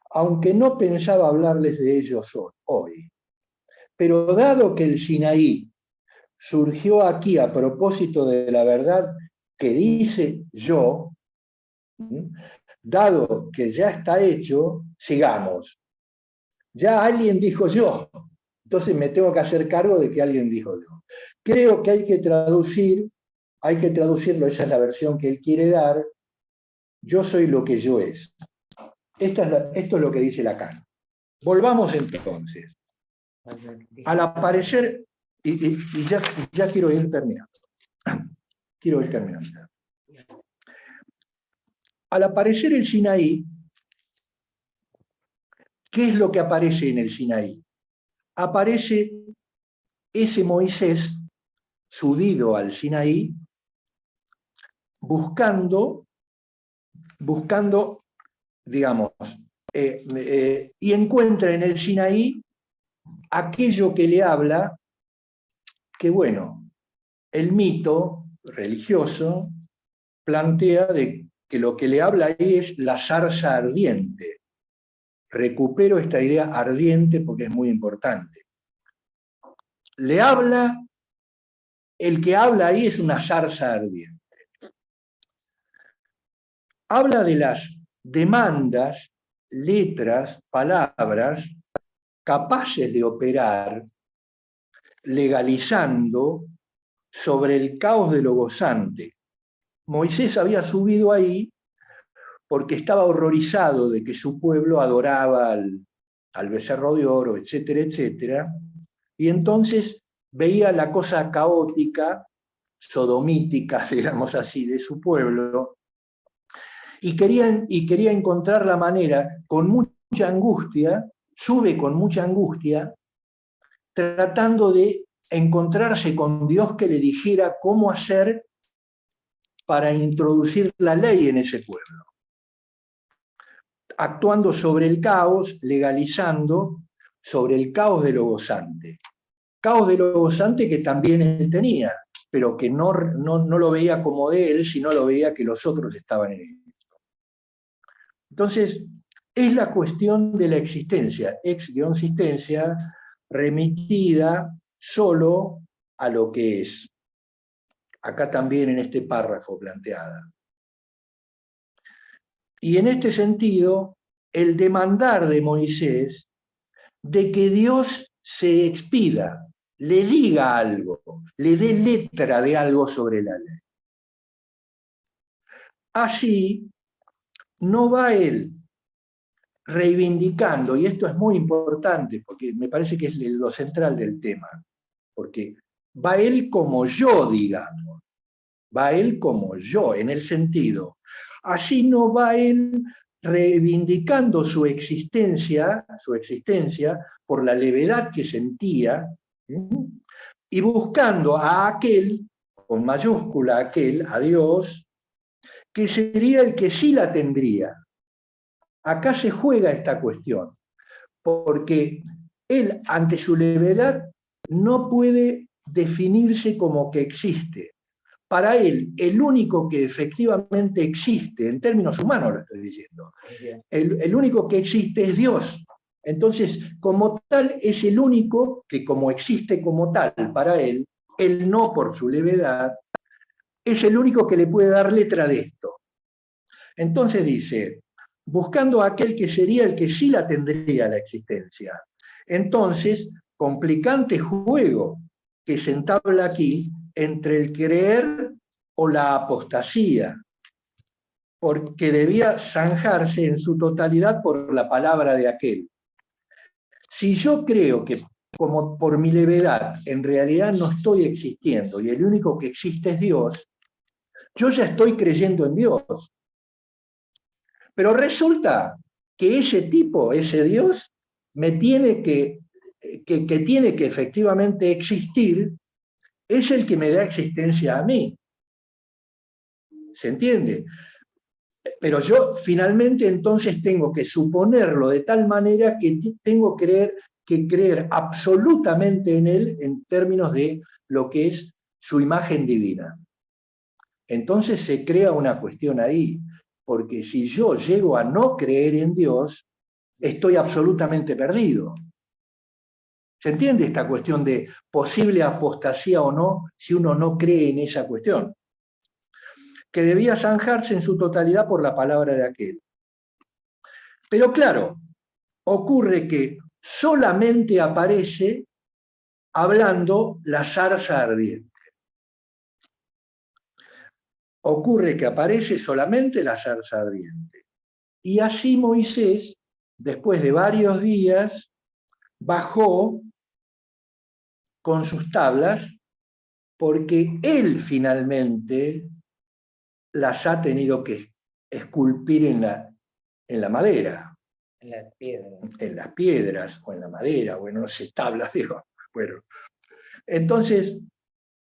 Speaker 3: aunque no pensaba hablarles de ellos hoy. Pero dado que el Sinaí surgió aquí a propósito de la verdad que dice yo, dado que ya está hecho, sigamos. Ya alguien dijo yo, entonces me tengo que hacer cargo de que alguien dijo yo. Creo que hay que traducirlo, esa es la versión que él quiere dar, yo soy lo que yo es. Esto es lo que dice Lacan. Volvamos entonces. Al aparecer, y ya quiero ir terminando. Quiero ir terminando. Al aparecer el Sinaí, ¿qué es lo que aparece en el Sinaí? Aparece ese Moisés subido al Sinaí buscando, digamos, y encuentra en el Sinaí aquello que le habla, que bueno, el mito religioso plantea de que lo que le habla ahí es la zarza ardiente. Recupero esta idea ardiente porque es muy importante. Le habla, el que habla ahí es una zarza ardiente. Habla de las demandas, letras, palabras capaces de operar legalizando sobre el caos de lo gozante. Moisés había subido ahí porque estaba horrorizado de que su pueblo adoraba al becerro de oro, etcétera, etcétera, y entonces veía la cosa caótica, sodomítica, digamos así, de su pueblo, y quería encontrar la manera, con mucha angustia, sube con mucha angustia, tratando de encontrarse con Dios que le dijera cómo hacer para introducir la ley en ese pueblo. Actuando sobre el caos, legalizando sobre el caos de lo gozante. Caos de lo gozante que también él tenía, pero que no lo veía como de él, sino lo veía que los otros estaban en él. Entonces, es la cuestión de la existencia, ex-sistencia, remitida solo a lo que es. Acá también en este párrafo planteada. Y en este sentido, el demandar de Moisés de que Dios se expida, le diga algo, le dé letra de algo sobre la ley. Así, no va él reivindicando, y esto es muy importante, porque me parece que es lo central del tema, porque va él como yo, digamos, va él como yo, en el sentido, así no va él reivindicando su existencia por la levedad que sentía, y buscando a aquel, con mayúscula aquel, a Dios, que sería el que sí la tendría. Acá se juega esta cuestión, porque él, ante su levedad, no puede definirse como que existe. Para él, el único que efectivamente existe, en términos humanos lo estoy diciendo, el único que existe es Dios. Entonces, como tal, es el único que, como existe como tal para él no por su levedad, es el único que le puede dar letra de esto. Entonces dice, buscando a aquel que sería el que sí la tendría la existencia. Entonces, complicante juego que se entabla aquí entre el creer o la apostasía, porque debía zanjarse en su totalidad por la palabra de aquel. Si yo creo que como por mi levedad en realidad no estoy existiendo y el único que existe es Dios, yo ya estoy creyendo en Dios. Pero resulta que ese tipo, ese Dios, me tiene que tiene que efectivamente existir, es el que me da existencia a mí. ¿Se entiende? Pero yo finalmente entonces tengo que suponerlo de tal manera que tengo que creer absolutamente en él en términos de lo que es su imagen divina. Entonces se crea una cuestión ahí, porque si yo llego a no creer en Dios, estoy absolutamente perdido. ¿Se entiende esta cuestión de posible apostasía o no si uno no cree en esa cuestión? Que debía zanjarse en su totalidad por la palabra de aquel. Pero claro, ocurre que solamente aparece hablando la zarza ardiente. Ocurre que aparece solamente la zarza ardiente. Y así Moisés, después de varios días, bajó con sus tablas, porque él finalmente las ha tenido que esculpir en la madera.
Speaker 2: En las piedras.
Speaker 3: En las piedras o en la madera, bueno, no sé, tablas, digo. Bueno, entonces,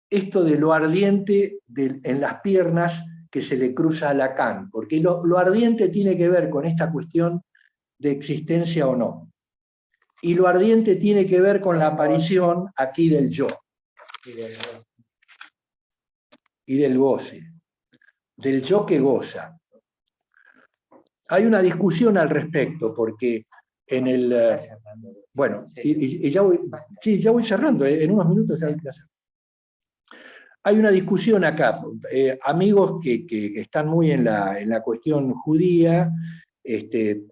Speaker 3: esto de lo ardiente en las piernas que se le cruza a Lacan, porque lo ardiente tiene que ver con esta cuestión de existencia o no. y lo ardiente tiene que ver con la aparición aquí del yo y del goce, del yo que goza. Hay una discusión al respecto, porque en el... bueno, y ya voy cerrando, en unos minutos ya voy a hacer. Hay una discusión acá, amigos que están muy en la cuestión judía,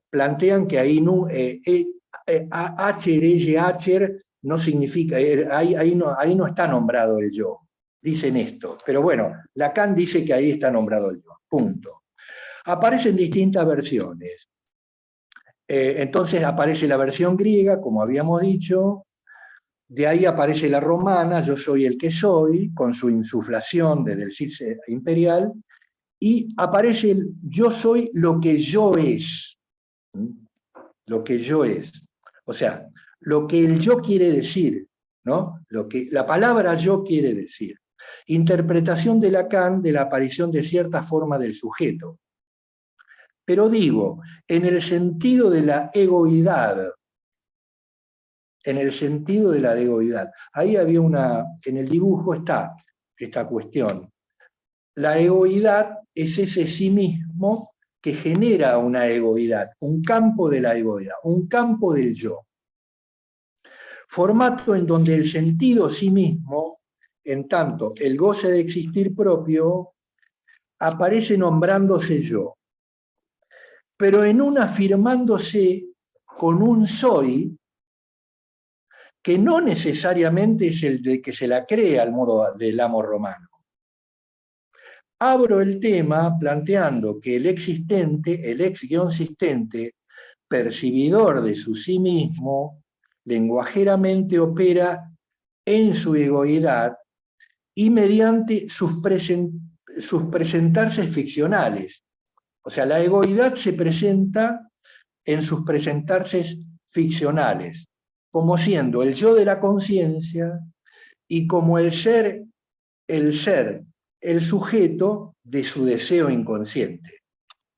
Speaker 3: plantean que ahí no, Acher no significa, ahí no está nombrado el yo, dicen esto, pero bueno, Lacan dice que ahí está nombrado el yo, punto. Aparecen distintas versiones. Entonces aparece la versión griega, como habíamos dicho, de ahí aparece la romana, yo soy el que soy, con su insuflación desde el Circe imperial, y aparece el yo soy lo que yo es. Lo que yo es. O sea, lo que el yo quiere decir, ¿no? Lo que la palabra yo quiere decir. Interpretación de Lacan de la aparición de cierta forma del sujeto. Pero digo, en el sentido de la egoidad, en el sentido de la egoidad. Ahí había en el dibujo está esta cuestión. La egoidad es ese sí mismo que genera una egoidad, un campo de la egoidad, un campo del yo. Formato en donde el sentido sí mismo, en tanto el goce de existir propio, aparece nombrándose yo, pero en un afirmándose con un soy que no necesariamente es el de que se la cree al modo del amo romano. Abro el tema planteando que el existente, el ex-sistente, percibidor de su sí mismo, lenguajeramente opera en su egoidad y mediante sus presentarse ficcionales. O sea, la egoidad se presenta en sus presentarse ficcionales, como siendo el yo de la conciencia y como el ser, el sujeto de su deseo inconsciente.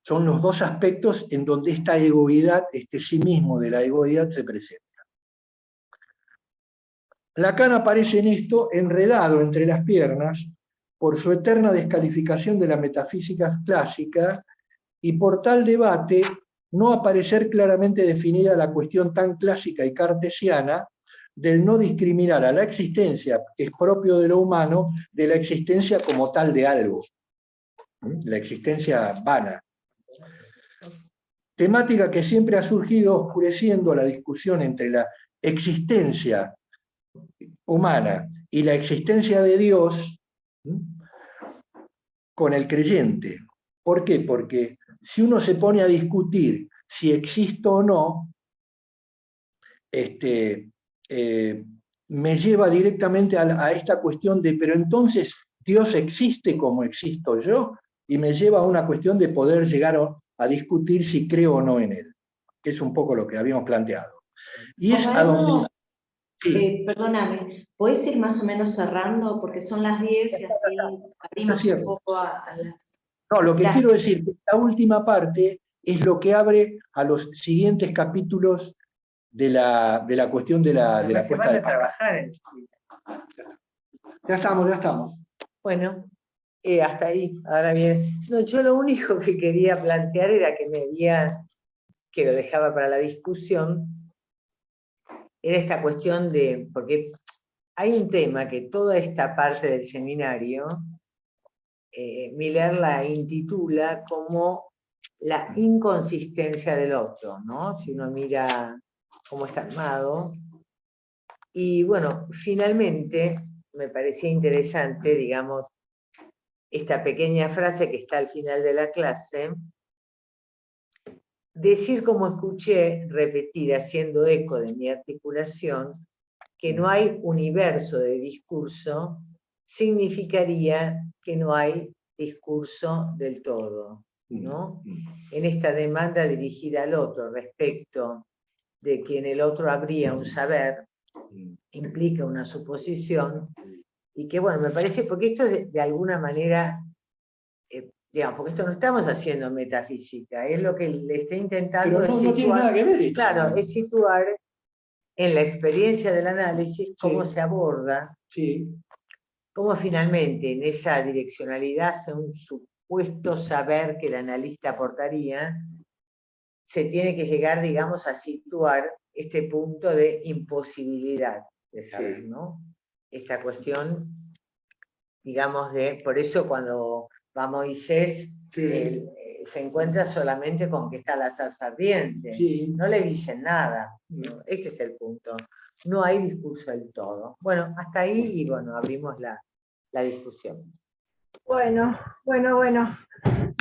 Speaker 3: Son los dos aspectos en donde esta egoidad, este sí mismo de la egoidad se presenta. Lacan aparece en esto enredado entre las piernas por su eterna descalificación de la metafísica clásica y por tal debate no aparecer claramente definida la cuestión tan clásica y cartesiana del no discriminar a la existencia, que es propio de lo humano, de la existencia como tal de algo, la existencia vana. Temática que siempre ha surgido oscureciendo la discusión entre la existencia humana y la existencia de Dios con el creyente. ¿Por qué? Porque si uno se pone a discutir si existo o no, me lleva directamente a esta cuestión de, pero entonces Dios existe como existo yo, y me lleva a una cuestión de poder llegar a discutir si creo o no en él, que es un poco lo que habíamos planteado. Y es a donde...
Speaker 4: Sí. Perdóname, ¿puedes ir más o menos cerrando? Porque son las 10 y así abrimos un poco a la...
Speaker 3: No, lo que quiero decir, la última parte es lo que abre a los siguientes capítulos de la cuestión de la puesta de
Speaker 2: trabajar.
Speaker 3: Ya estamos.
Speaker 2: Bueno, hasta ahí, ahora bien. No, yo lo único que quería plantear era que lo dejaba para la discusión, era esta cuestión de, porque hay un tema que toda esta parte del seminario, Miller la intitula como la inconsistencia del otro, ¿no? Si uno mira cómo está armado. Y bueno, finalmente me parecía interesante, digamos, esta pequeña frase que está al final de la clase, decir como escuché, repetir, haciendo eco de mi articulación, que no hay universo de discurso, significaría que no hay discurso del todo, ¿no? En esta demanda dirigida al otro respecto de que en el otro habría un saber, implica una suposición, y que bueno, me parece, porque esto de alguna manera, digamos, porque esto no estamos haciendo metafísica, es lo que le está intentando
Speaker 3: Pero no tiene nada que ver esto.
Speaker 2: Claro, es situar en la experiencia del análisis, cómo se aborda, cómo finalmente en esa direccionalidad, según un supuesto saber que el analista aportaría, se tiene que llegar, digamos, a situar este punto de imposibilidad de saber, ¿no? Esta cuestión, digamos, por eso cuando va Moisés, se encuentra solamente con que está la zarza ardiente, no le dicen nada, ¿no? Este es el punto, no hay discurso del todo. Bueno, hasta ahí, y bueno, abrimos la discusión.
Speaker 1: Bueno,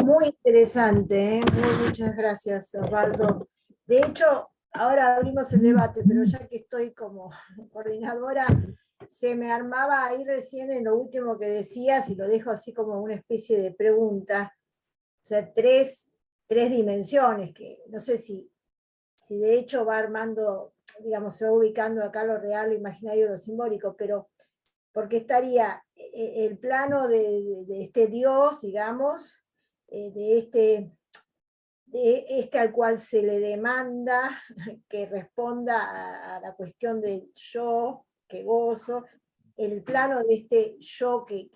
Speaker 1: muy interesante, ¿eh? Muchas gracias, Osvaldo. De hecho, ahora abrimos el debate, pero ya que estoy como coordinadora, se me armaba ahí recién en lo último que decías, y lo dejo así como una especie de pregunta, o sea, tres dimensiones, que no sé si de hecho va armando, digamos, se va ubicando acá lo real, lo imaginario, lo simbólico, pero porque estaría el plano de este Dios, digamos, de este al cual se le demanda que responda a la cuestión del yo, que gozo, el plano de este yo que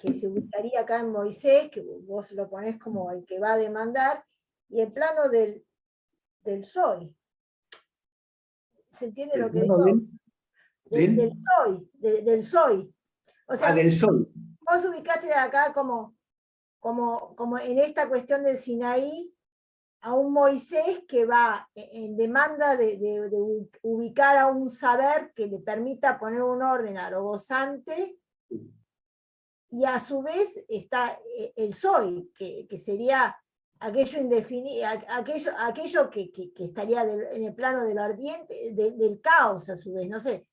Speaker 1: se ubicaría acá en Moisés, que vos lo ponés como el que va a demandar, y el plano del soy. ¿Se entiende lo que digo? Del soy. O sea,
Speaker 3: del soy.
Speaker 1: Vos ubicaste acá como en esta cuestión del Sinaí a un Moisés que va en demanda de ubicar a un saber que le permita poner un orden a lo gozante, y a su vez está el soy, que sería aquello indefinido, aquello que estaría en el plano de lo ardiente, del caos a su vez, no sé.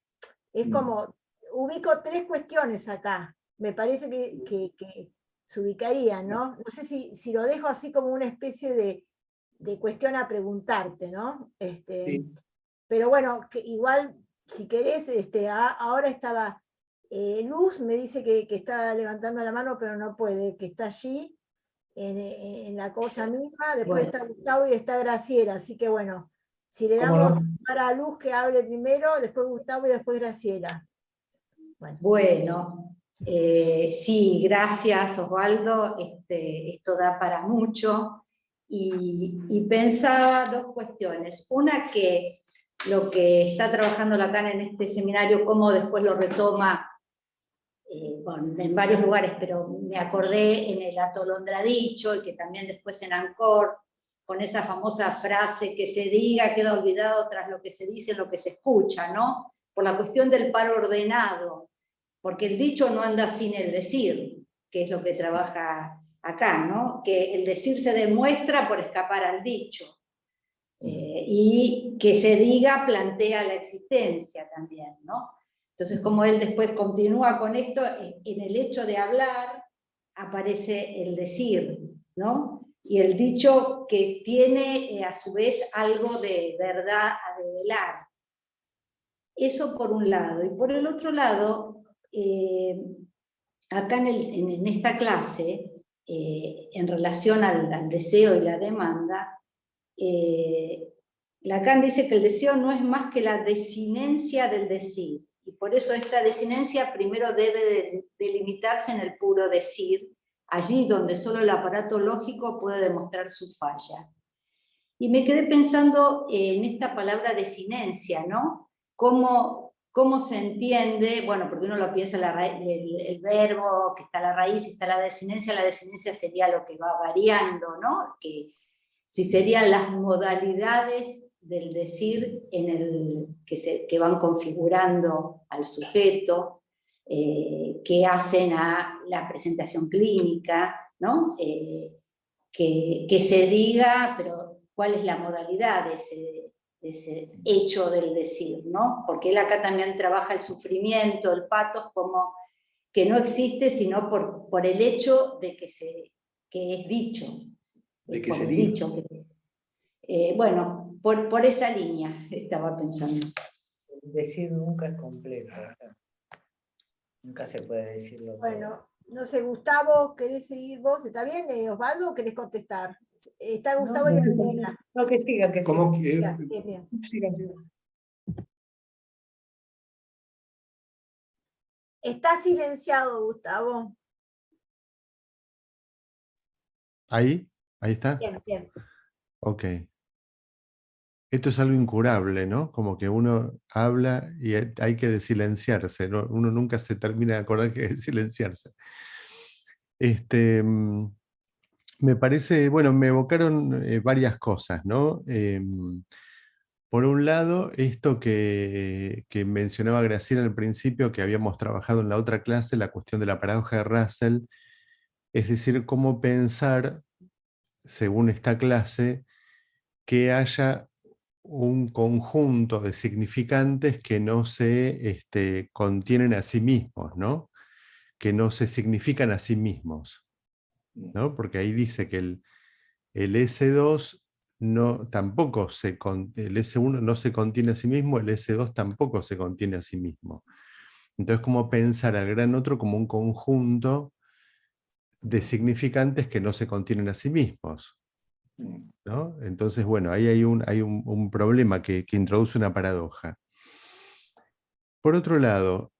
Speaker 1: Es como, ubico tres cuestiones acá, me parece que se ubicarían, ¿no? No sé si lo dejo así como una especie de cuestión a preguntarte, ¿no? Pero bueno, que igual, si querés, ahora estaba Luz, me dice que está levantando la mano, pero no puede, que está allí, en la cosa misma, después está Gustavo y está Graciela, así que bueno, si le damos para Luz que hable primero, después Gustavo y después Graciela.
Speaker 5: Bueno, sí, gracias Osvaldo, esto da para mucho, y pensaba dos cuestiones. Una, que lo que está trabajando Lacan en este seminario, cómo después lo retoma en varios lugares, pero me acordé en el Atolondradicho, y que también después en Ancor, con esa famosa frase, que se diga queda olvidado tras lo que se dice, lo que se escucha, ¿no? Por la cuestión del par ordenado, porque el dicho no anda sin el decir, que es lo que trabaja acá, ¿no? Que el decir se demuestra por escapar al dicho, y que se diga plantea la existencia también, ¿no? Entonces, como él después continúa con esto, en el hecho de hablar aparece el decir, ¿no? Y el dicho que tiene a su vez algo de verdad a develar. Eso por un lado. Y por el otro lado, acá en esta clase, en relación al deseo y la demanda, Lacan dice que el deseo no es más que la desinencia del decir, y por eso esta desinencia primero debe delimitarse en el puro decir, allí donde solo el aparato lógico puede demostrar su falla. Y me quedé pensando en esta palabra desinencia, ¿no? ¿Cómo se entiende? Bueno, porque uno lo piensa, el verbo, que está la raíz, está la desinencia sería lo que va variando, ¿no? Que si serían las modalidades del decir que van configurando al sujeto, que hacen a la presentación clínica, ¿no? Que se diga, pero ¿cuál es la modalidad de ese hecho del decir, ¿no? Porque él acá también trabaja el sufrimiento, el patos, como que no existe sino por el hecho de que es dicho.
Speaker 3: De que se diga.
Speaker 5: Dicho, bueno, por esa línea estaba pensando.
Speaker 2: Decir nunca es completo, ¿verdad? Nunca se puede decirlo.
Speaker 1: Bueno, no sé, Gustavo, ¿querés seguir vos? ¿Está bien, Osvaldo, o querés contestar? Está Gustavo y Graciela.
Speaker 2: No, que siga, que
Speaker 3: ¿Cómo
Speaker 2: siga.
Speaker 3: que?
Speaker 1: Bien.
Speaker 3: Sigan.
Speaker 1: Está silenciado, Gustavo.
Speaker 6: Ahí está.
Speaker 1: Bien, bien.
Speaker 6: Ok. Esto es algo incurable, ¿no? Como que uno habla y hay que desilenciarse, ¿no? Uno nunca se termina de acordar que hay que silenciarse. Me parece, bueno, me evocaron varias cosas, ¿no? Por un lado, esto que mencionaba Graciela al principio, que habíamos trabajado en la otra clase, la cuestión de la paradoja de Russell, es decir, cómo pensar, según esta clase, que haya un conjunto de significantes que no se contienen a sí mismos, ¿no? Que no se significan a sí mismos, ¿no? Porque ahí dice que el S2 tampoco el S1 no se contiene a sí mismo, el S2 tampoco se contiene a sí mismo. Entonces, ¿cómo pensar al gran otro como un conjunto de significantes que no se contienen a sí mismos? ¿No? Entonces, bueno, ahí hay un problema que introduce una paradoja. Por otro lado,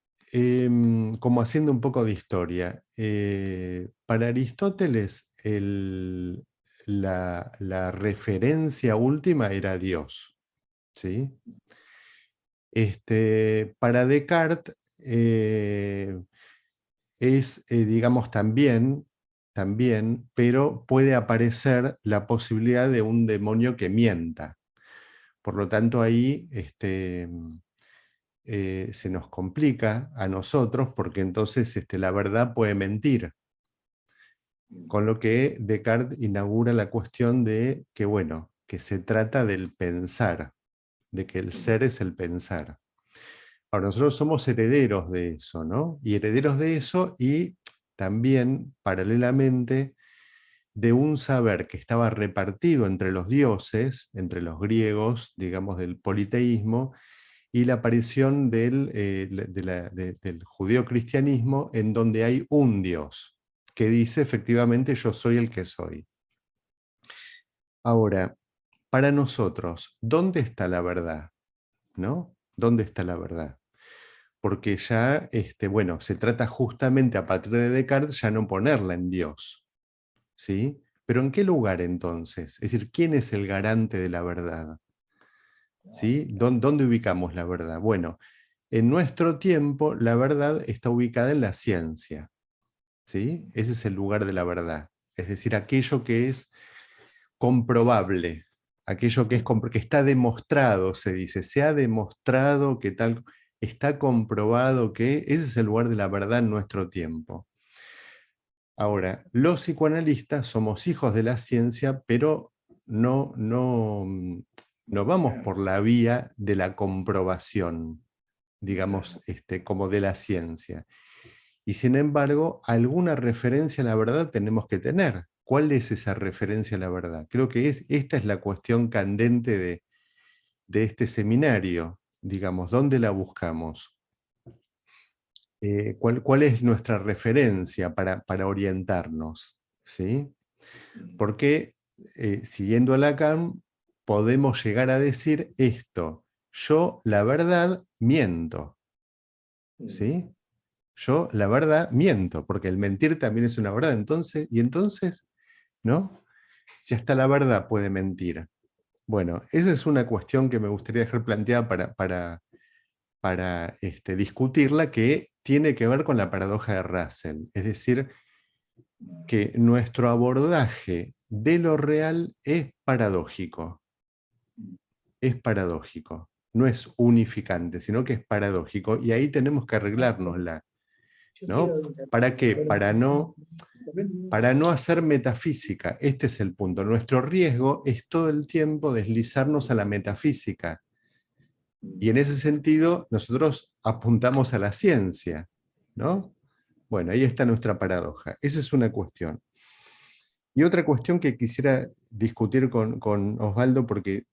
Speaker 6: como haciendo un poco de historia, para Aristóteles la referencia última era Dios, ¿sí? Para Descartes es, digamos, también, pero puede aparecer la posibilidad de un demonio que mienta. Por lo tanto, ahí se nos complica a nosotros porque entonces la verdad puede mentir. Con lo que Descartes inaugura la cuestión de que, bueno, que se trata del pensar, de que el ser es el pensar. Ahora, nosotros somos herederos de eso, ¿no? Y herederos de eso y también, paralelamente, de un saber que estaba repartido entre los dioses, entre los griegos, digamos, del politeísmo, y la aparición del judeocristianismo, en donde hay un Dios que dice efectivamente yo soy el que soy. Ahora, para nosotros, ¿dónde está la verdad? ¿No? ¿Dónde está la verdad? Porque ya, bueno, se trata justamente a partir de Descartes ya no ponerla en Dios, ¿sí? Pero ¿en qué lugar entonces? Es decir, ¿quién es el garante de la verdad? ¿Sí? ¿Dónde ubicamos la verdad? Bueno, en nuestro tiempo la verdad está ubicada en la ciencia, ¿sí? Ese es el lugar de la verdad, es decir, aquello que es comprobable, aquello que está demostrado, se dice, se ha demostrado que tal, está comprobado que ese es el lugar de la verdad en nuestro tiempo. Ahora, los psicoanalistas somos hijos de la ciencia, pero no vamos por la vía de la comprobación, digamos, como de la ciencia. Y sin embargo, alguna referencia a la verdad tenemos que tener. ¿Cuál es esa referencia a la verdad? Creo que esta es la cuestión candente de este seminario, digamos, ¿dónde la buscamos? ¿Cuál es nuestra referencia para orientarnos? ¿Sí? Porque, siguiendo a Lacan, podemos llegar a decir esto: yo, la verdad, miento. ¿Sí? Yo, la verdad, miento, porque el mentir también es una verdad. Entonces, ¿no? Si hasta la verdad puede mentir. Bueno, esa es una cuestión que me gustaría dejar planteada para discutirla, que tiene que ver con la paradoja de Russell. Es decir, que nuestro abordaje de lo real es paradójico. Es paradójico. No es unificante, sino que es paradójico. Y ahí tenemos que arreglárnosla, ¿no? ¿Para qué? Para no hacer metafísica. Este es el punto. Nuestro riesgo es todo el tiempo deslizarnos a la metafísica. Y en ese sentido, nosotros apuntamos a la ciencia, ¿no? Bueno, ahí está nuestra paradoja. Esa es una cuestión. Y otra cuestión que quisiera discutir con Osvaldo, porque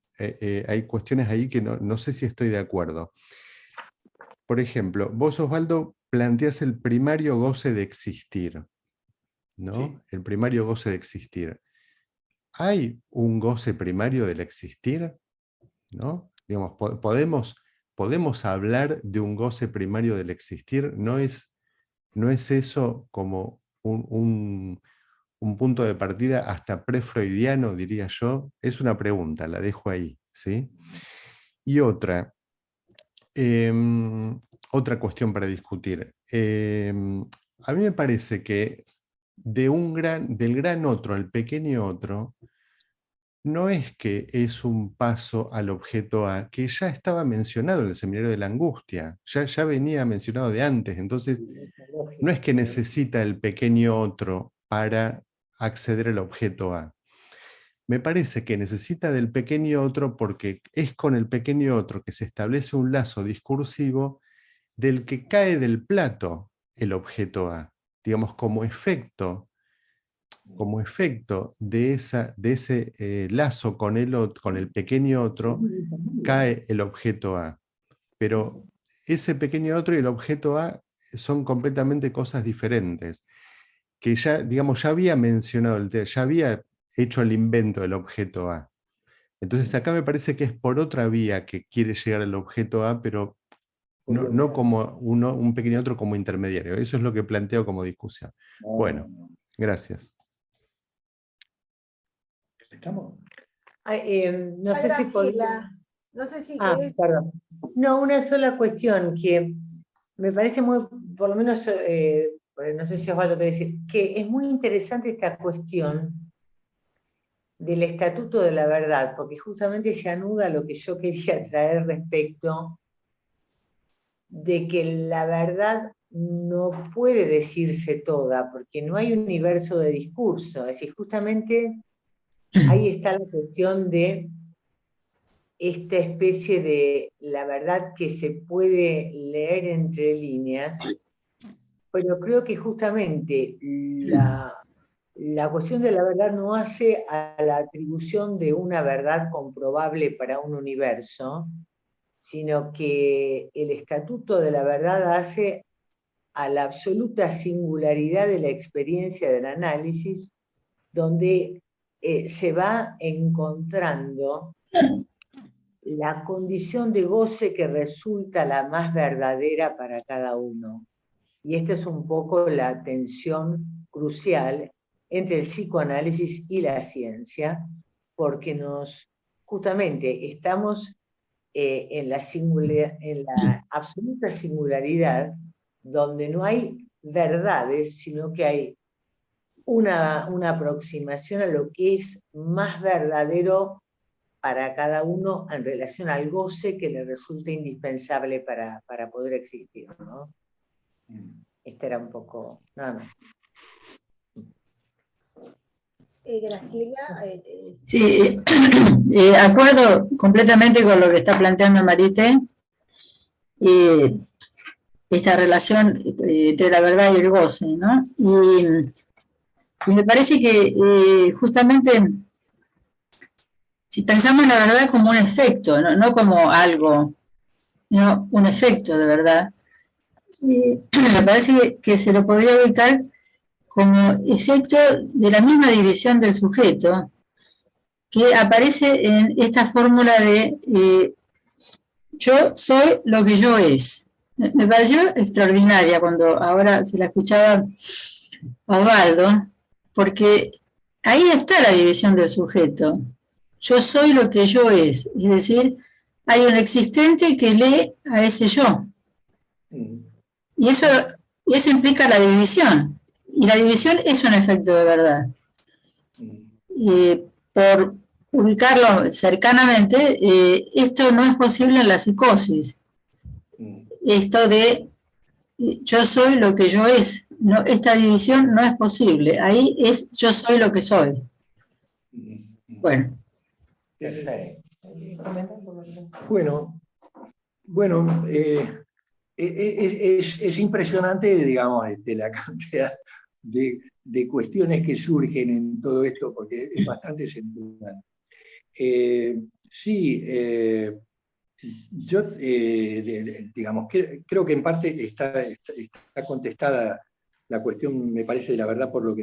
Speaker 6: hay cuestiones ahí que no sé si estoy de acuerdo. Por ejemplo, vos, Osvaldo, planteás el primario goce de existir, ¿no? Sí. El primario goce de existir. ¿Hay un goce primario del existir? ¿No? Digamos, podemos hablar de un goce primario del existir. No es ¿No es eso como un punto de partida hasta pre-freudiano, diría yo? Es una pregunta, la dejo ahí, ¿sí? Y otra cuestión para discutir. A mí me parece que del gran otro al pequeño otro, no es que es un paso al objeto A, que ya estaba mencionado en el Seminario de la Angustia, ya venía mencionado de antes, entonces no es que necesita el pequeño otro para acceder al objeto A. Me parece que necesita del pequeño otro porque es con el pequeño otro que se establece un lazo discursivo del que cae del plato el objeto A, digamos, como efecto de ese lazo con el pequeño otro, cae el objeto A. Pero ese pequeño otro y el objeto A son completamente cosas diferentes, que ya, digamos, ya había mencionado, ya había hecho el invento del objeto A. Entonces acá me parece que es por otra vía que quiere llegar al objeto A, pero no como un pequeño otro como intermediario. Eso es lo que planteo como discusión. Bueno, gracias.
Speaker 3: ¿Estamos?
Speaker 2: No sé si podría...
Speaker 1: No sé si
Speaker 2: querés... perdón. No, una sola cuestión que me parece muy, por lo menos, no sé si Osvaldo quiere decir, que es muy interesante esta cuestión del estatuto de la verdad, porque justamente se anuda lo que yo quería traer respecto de que la verdad no puede decirse toda, porque no hay universo de discurso. Es decir, justamente ahí está la cuestión de esta especie de la verdad que se puede leer entre líneas, pero creo que justamente la cuestión de la verdad no hace a la atribución de una verdad comprobable para un universo, sino que el estatuto de la verdad hace a la absoluta singularidad de la experiencia del análisis, donde se va encontrando la condición de goce que resulta la más verdadera para cada uno. Y esta es un poco la tensión crucial entre el psicoanálisis y la ciencia, porque justamente estamos en la absoluta singularidad, donde no hay verdades, sino que hay una aproximación a lo que es más verdadero para cada uno en relación al goce que le resulta indispensable para poder existir, ¿no? Este era un poco, nada más.
Speaker 1: Graciela.
Speaker 7: Sí, acuerdo completamente con lo que está planteando Marité, esta relación entre la verdad y el goce, ¿no? Y me parece que justamente si pensamos la verdad como un efecto, no como algo, no un efecto de verdad, me parece que se lo podría ubicar como efecto de la misma división del sujeto que aparece en esta fórmula de yo soy lo que yo es. Me pareció extraordinaria cuando ahora se la escuchaba a Osvaldo, porque ahí está la división del sujeto. Yo soy lo que yo es decir, hay un existente que lee a ese yo. Y eso implica la división. Y la división es un efecto de verdad. Por ubicarlo cercanamente, esto no es posible en la psicosis. Esto de yo soy lo que yo es. No, esta división no es posible. Ahí es yo soy lo que soy. Bueno.
Speaker 3: Bueno, es impresionante, digamos, la cantidad de cuestiones que surgen en todo esto, porque es bastante central. Yo, digamos, creo que en parte está contestada la cuestión, me parece, de la verdad por lo que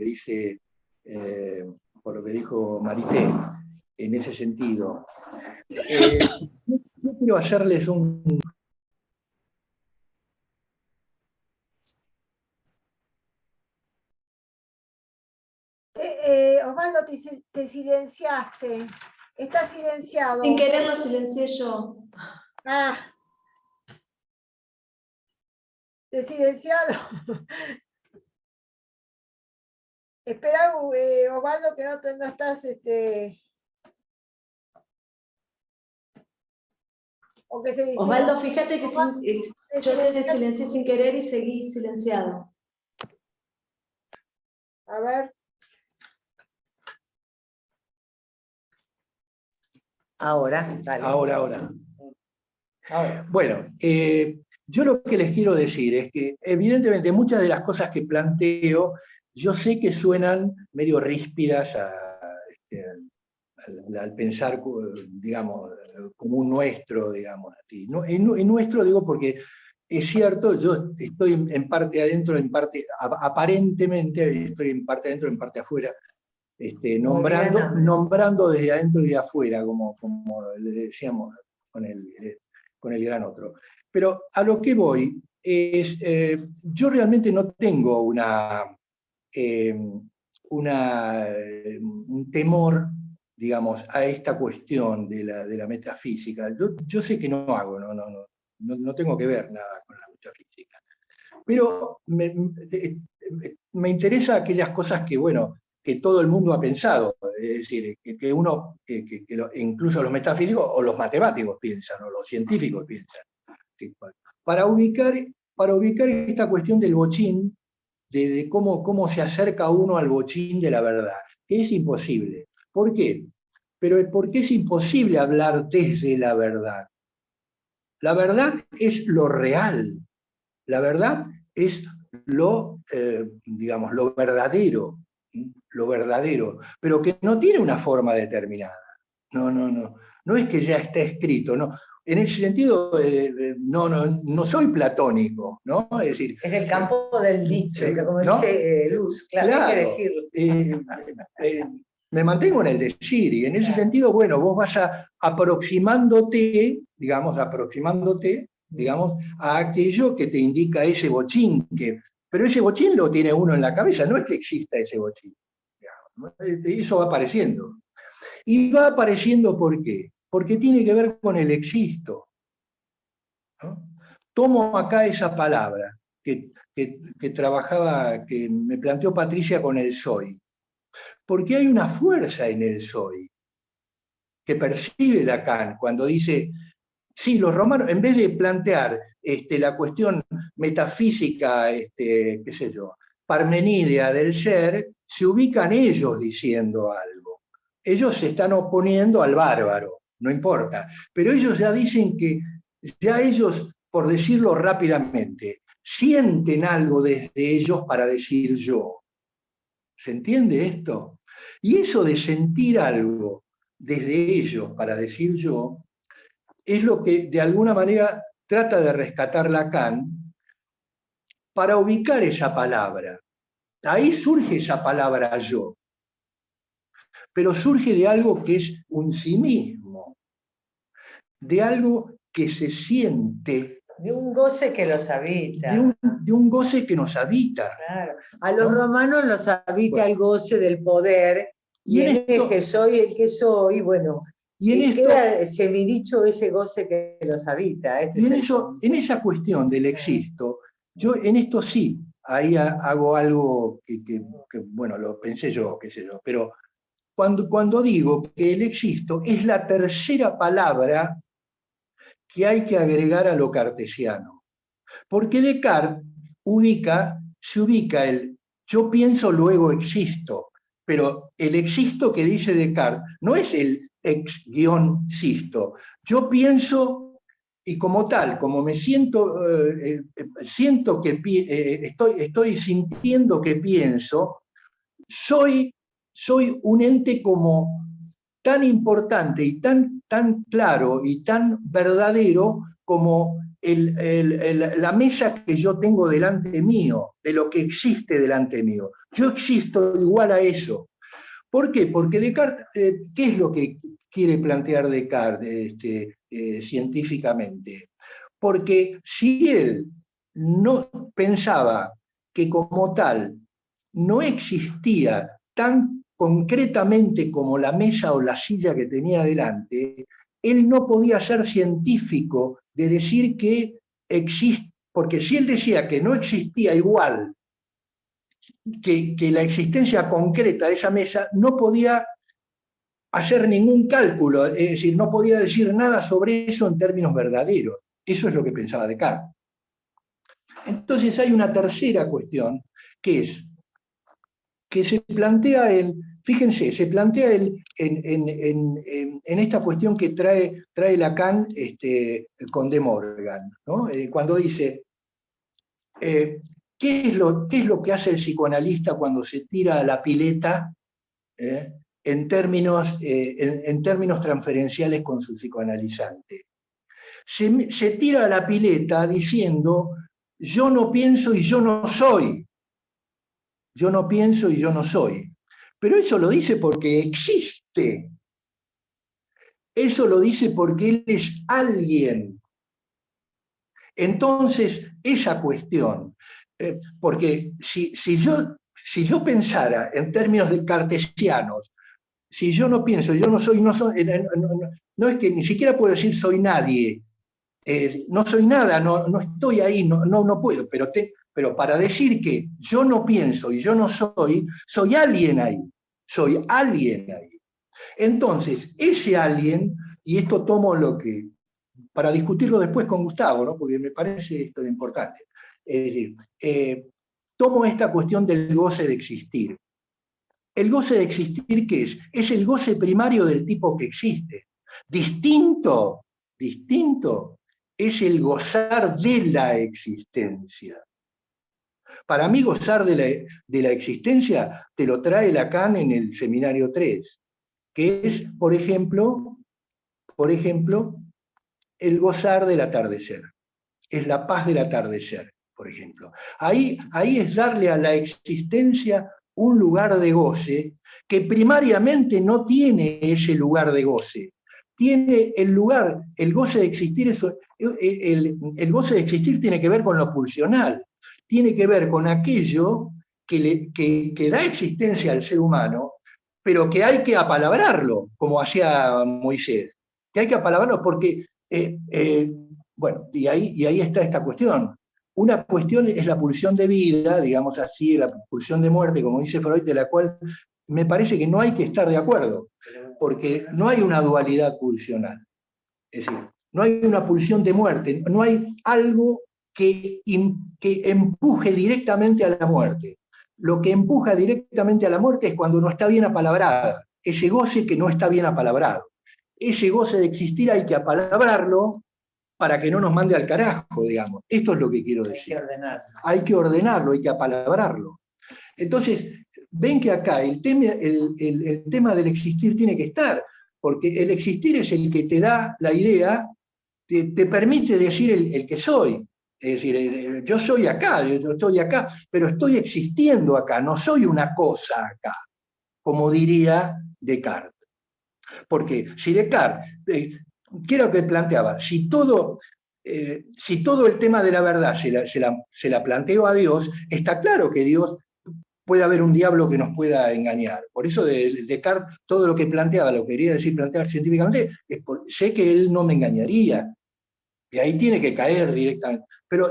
Speaker 3: dijo Marité en ese sentido. Yo quiero hacerles
Speaker 1: Osvaldo, te silenciaste. Está silenciado.
Speaker 4: Sin querer lo silencié yo.
Speaker 1: Ah. Te silenciaron. Espera, Osvaldo, que no estás... ¿O que se dice?
Speaker 4: Osvaldo, fíjate que yo te silencié sin querer y seguí silenciado.
Speaker 1: A ver.
Speaker 2: Ahora, dale.
Speaker 3: Ahora. Bueno, yo lo que les quiero decir es que evidentemente muchas de las cosas que planteo, yo sé que suenan medio ríspidas al pensar, digamos, como un nuestro, digamos así. ¿No? En nuestro digo porque es cierto, yo estoy en parte adentro, en parte, aparentemente estoy en parte adentro, en parte afuera, nombrando desde adentro y de afuera, como le decíamos con el gran otro. Pero a lo que voy es, yo realmente no tengo un temor, digamos, a esta cuestión de la metafísica. Yo sé que no hago, no tengo que ver nada con la metafísica. Pero me interesa aquellas cosas que, bueno, que todo el mundo ha pensado, es decir, que incluso los metafísicos o los matemáticos piensan, o los científicos piensan. Para ubicar esta cuestión del bochín, de cómo se acerca uno al bochín de la verdad, que es imposible. ¿Por qué? Pero porque es imposible hablar desde la verdad. La verdad es lo real. La verdad es digamos, lo verdadero, pero que no tiene una forma determinada. No es que ya está escrito, no. En ese sentido, no soy platónico, ¿no? Es decir,
Speaker 2: es el campo del dicho, como
Speaker 3: ¿no?
Speaker 2: dice Luz, claro, hay que decirlo.
Speaker 3: Me mantengo en el decir, y en ese sentido, bueno, vos vas aproximándote, digamos, a aquello que te indica ese bochín, pero ese bochín lo tiene uno en la cabeza, no es que exista ese bochín. Digamos, eso va apareciendo. Y va apareciendo ¿por qué? Porque tiene que ver con el existo. ¿No? Tomo acá esa palabra que me planteó Patricia con el soy. Porque hay una fuerza en el soy que percibe Lacan cuando dice, sí, los romanos, en vez de plantear la cuestión metafísica, qué sé yo, parmenidea del ser, se ubican ellos diciendo algo. Ellos se están oponiendo al bárbaro, no importa, pero ellos ya dicen que, ya ellos, por decirlo rápidamente, sienten algo desde ellos para decir yo. ¿Se entiende esto? Y eso de sentir algo desde ellos para decir yo, es lo que de alguna manera trata de rescatar Lacan para ubicar esa palabra. Ahí surge esa palabra yo, pero surge de algo que es un sí mismo, de algo que se siente.
Speaker 2: De un goce que los habita.
Speaker 3: De un goce que nos habita.
Speaker 2: Claro. A los romanos los habita el goce del poder, y en ese soy el que soy, bueno, y queda semidicho ese goce que los habita.
Speaker 3: Y en esa cuestión del existo, yo en esto sí, ahí hago algo que bueno, lo pensé yo, qué sé yo, pero cuando digo que el existo es la tercera palabra que hay que agregar a lo cartesiano. Porque Descartes se ubica el yo pienso, luego existo, pero el existo que dice Descartes no es el ex-sisto. Yo pienso y como tal, como me siento, estoy sintiendo que pienso, soy un ente como tan importante y tan claro y tan verdadero como la mesa que yo tengo delante mío, de lo que existe delante mío. Yo existo igual a eso. ¿Por qué? Porque Descartes, ¿qué es lo que quiere plantear Descartes científicamente? Porque si él no pensaba que como tal no existía tan concretamente como la mesa o la silla que tenía delante, él no podía ser científico de decir que existe, porque si él decía que no existía igual que la existencia concreta de esa mesa, no podía hacer ningún cálculo, es decir, no podía decir nada sobre eso en términos verdaderos. Eso es lo que pensaba Descartes. Entonces hay una tercera cuestión, que es que se plantea fíjense, se plantea en esta cuestión que trae Lacan con De Morgan, ¿no? Cuando dice, ¿qué es lo que hace el psicoanalista cuando se tira a la pileta en términos transferenciales con su psicoanalizante? Se tira a la pileta diciendo, yo no pienso y yo no soy. Yo no pienso y yo no soy. Pero eso lo dice porque existe. Eso lo dice porque él es alguien. Entonces, esa cuestión, porque si yo pensara en términos de cartesianos, si yo no pienso, yo no soy, no es que ni siquiera puedo decir soy nadie, no soy nada, no estoy ahí, no puedo, pero para decir que yo no pienso y yo no soy alguien ahí, soy alguien ahí. Entonces, ese alguien, y esto tomo para discutirlo después con Gustavo, ¿no? Porque me parece esto importante, es decir, tomo esta cuestión del goce de existir. ¿El goce de existir qué es? Es el goce primario del tipo que existe. Distinto es el gozar de la existencia. Para mí gozar de la existencia te lo trae Lacan en el Seminario 3, que es, por ejemplo, el gozar del atardecer. Es la paz del atardecer, por ejemplo. Ahí es darle a la existencia un lugar de goce que primariamente no tiene ese lugar de goce. Tiene el goce de existir, el goce de existir tiene que ver con lo pulsional, tiene que ver con aquello que da existencia al ser humano, pero que hay que apalabrarlo, como hacía Moisés, que hay que apalabrarlo porque, bueno, y ahí está esta cuestión. Una cuestión es la pulsión de vida, digamos así, la pulsión de muerte, como dice Freud, de la cual me parece que no hay que estar de acuerdo, porque no hay una dualidad pulsional. Es decir, no hay una pulsión de muerte, no hay algo que empuje directamente a la muerte. Lo que empuja directamente a la muerte es cuando no está bien apalabrada, ese goce que no está bien apalabrado. Ese goce de existir hay que apalabrarlo para que no nos mande al carajo, digamos. Esto es lo que quiero decir. Hay que ordenarlo, hay que apalabrarlo. Entonces, ven que acá el tema del existir tiene que estar, porque el existir es el que te da la idea, te permite decir el que soy. Es decir, yo soy acá, yo estoy acá, pero estoy existiendo acá, no soy una cosa acá, como diría Descartes. Porque si Descartes, ¿qué era lo que planteaba? Si todo el tema de la verdad se la planteó a Dios, está claro que Dios puede haber un diablo que nos pueda engañar. Por eso Descartes, todo lo que planteaba, lo que quería decir plantear científicamente, sé que él no me engañaría. Y ahí tiene que caer directamente. Pero,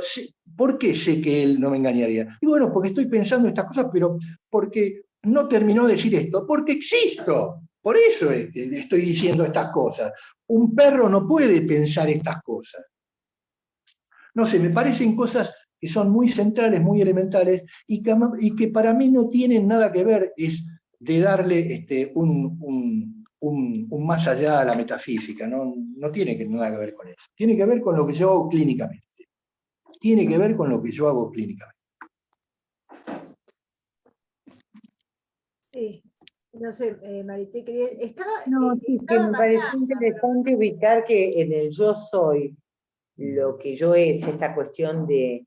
Speaker 3: ¿por qué sé que él no me engañaría? Y bueno, porque estoy pensando estas cosas, pero porque no terminó de decir esto, porque existo. Por eso estoy diciendo estas cosas. Un perro no puede pensar estas cosas. No sé, me parecen cosas que son muy centrales, muy elementales, y que para mí no tienen nada que ver es de darle un más allá a la metafísica, no tiene nada que ver con eso. Tiene que ver con lo que yo hago clínicamente. Tiene que ver con lo que yo hago clínicamente.
Speaker 1: Sí, no sé, Marité,
Speaker 2: No, sí, que me pareció interesante ubicar que en el yo soy, lo que yo es, esta cuestión del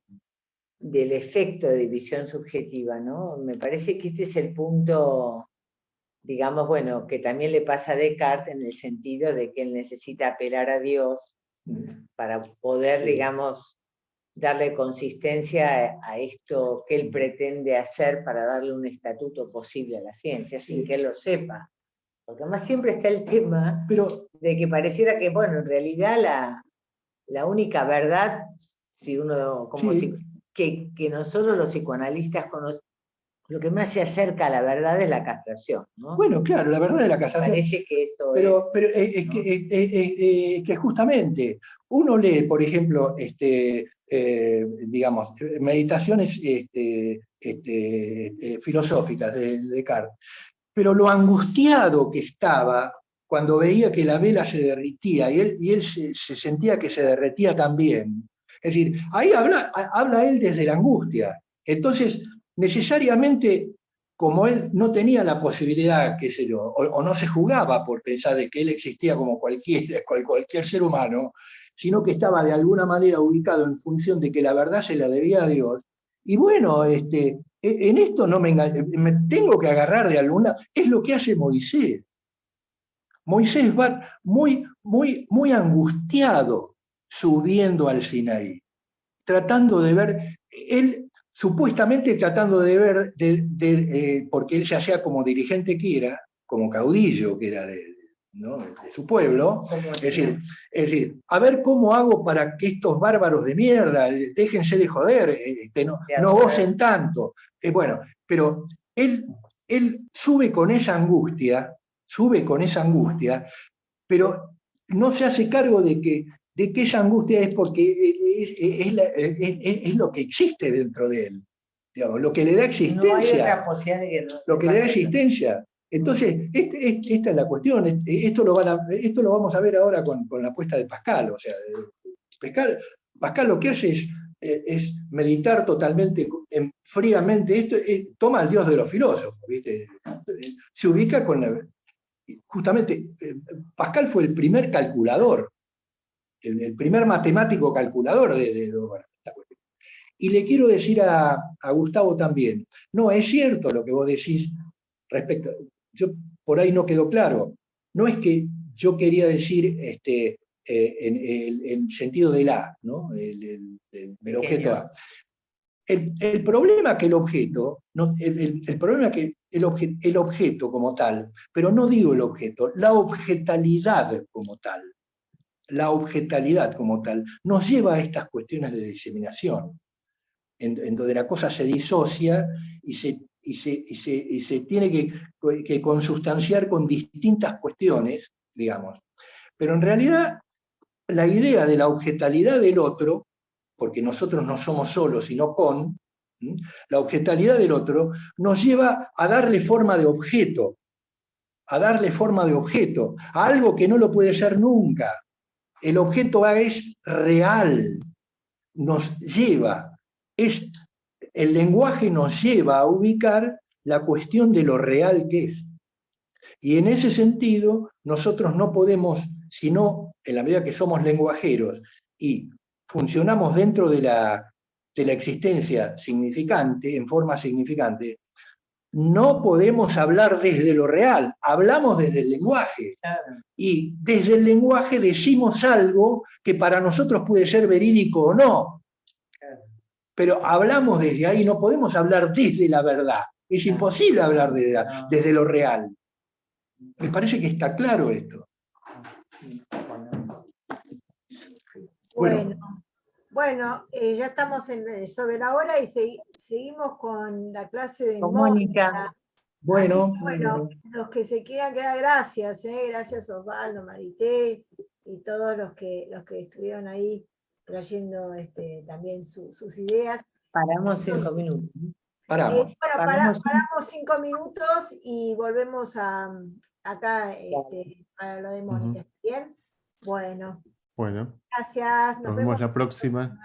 Speaker 2: efecto de división subjetiva, ¿no? Me parece que este es el punto, digamos, bueno, que también le pasa a Descartes en el sentido de que él necesita apelar a Dios para poder, digamos, darle consistencia a esto que él pretende hacer para darle un estatuto posible a la ciencia, sin que él lo sepa. Porque además siempre está el tema de que pareciera que, bueno, en realidad la única verdad, si uno, como que nosotros los psicoanalistas conocemos, lo que más se acerca a la verdad es la castración, ¿no?
Speaker 3: Bueno, claro, la verdad es la castración.
Speaker 2: Parece que eso
Speaker 3: pero
Speaker 2: es,
Speaker 3: ¿no? que justamente uno lee, por ejemplo, digamos, meditaciones filosóficas de Descartes, pero lo angustiado que estaba cuando veía que la vela se derritía y él se sentía que se derretía también. Es decir, ahí habla él desde la angustia. Entonces, necesariamente, como él no tenía la posibilidad, qué sé yo, o no se jugaba por pensar de que él existía como cualquier ser humano, sino que estaba de alguna manera ubicado en función de que la verdad se la debía a Dios. Y bueno, en esto no me tengo que agarrar de alguna, es lo que hace Moisés. Moisés va muy angustiado subiendo al Sinaí, tratando de ver, él supuestamente tratando de ver, porque él ya sea como dirigente que era, como caudillo que era ¿no? de su pueblo, es decir, a ver cómo hago para que estos bárbaros de mierda, déjense de joder, no gocen tanto. Bueno, pero él sube con esa angustia, pero no se hace cargo de que esa angustia es porque es lo que existe dentro de él, digamos, lo que le da existencia.
Speaker 2: No hay otra posibilidad de que no.
Speaker 3: Lo que le da existencia. Entonces, esta es la cuestión. Esto lo vamos a ver ahora con la apuesta de Pascal. O sea, Pascal lo que hace es meditar totalmente, fríamente. Esto toma al Dios de los filósofos, ¿viste? Se ubica con justamente, Pascal fue el primer calculador, el primer matemático calculador de esta cuestión. Y le quiero decir a Gustavo también, no, es cierto lo que vos decís respecto, yo por ahí no quedó claro, no es que yo quería decir en el sentido del A, ¿no? del objeto A. El problema que el objeto, el problema que el objeto como tal, pero no digo el objeto, la objetalidad como tal, nos lleva a estas cuestiones de diseminación, en donde la cosa se disocia y se tiene que consustanciar con distintas cuestiones, digamos. Pero en realidad, la idea de la objetalidad del otro, porque nosotros no somos solos, sino con, la objetalidad del otro nos lleva a darle forma de objeto, a algo que no lo puede ser nunca. El objeto A es real, nos lleva, el lenguaje nos lleva a ubicar la cuestión de lo real que es. Y en ese sentido, nosotros no podemos, sino en la medida que somos lenguajeros y funcionamos dentro de la existencia significante, en forma significante, no podemos hablar desde lo real, hablamos desde el lenguaje. Y desde el lenguaje decimos algo que para nosotros puede ser verídico o no. Pero hablamos desde ahí, no podemos hablar desde la verdad. Es imposible hablar desde lo real. Me parece que está claro esto.
Speaker 1: Bueno, ya estamos sobre la hora y seguimos con la clase de
Speaker 2: Mónica.
Speaker 1: Bueno, los que se quieran quedar, gracias, gracias Osvaldo, Marité y todos los que estuvieron ahí trayendo también sus ideas.
Speaker 2: Paramos 5 minutos.
Speaker 3: Paramos.
Speaker 1: Paramos 5 minutos y volvemos acá para lo de Mónica. ¿Bien? Bueno.
Speaker 6: Bueno.
Speaker 1: Gracias.
Speaker 6: Nos vemos la próxima.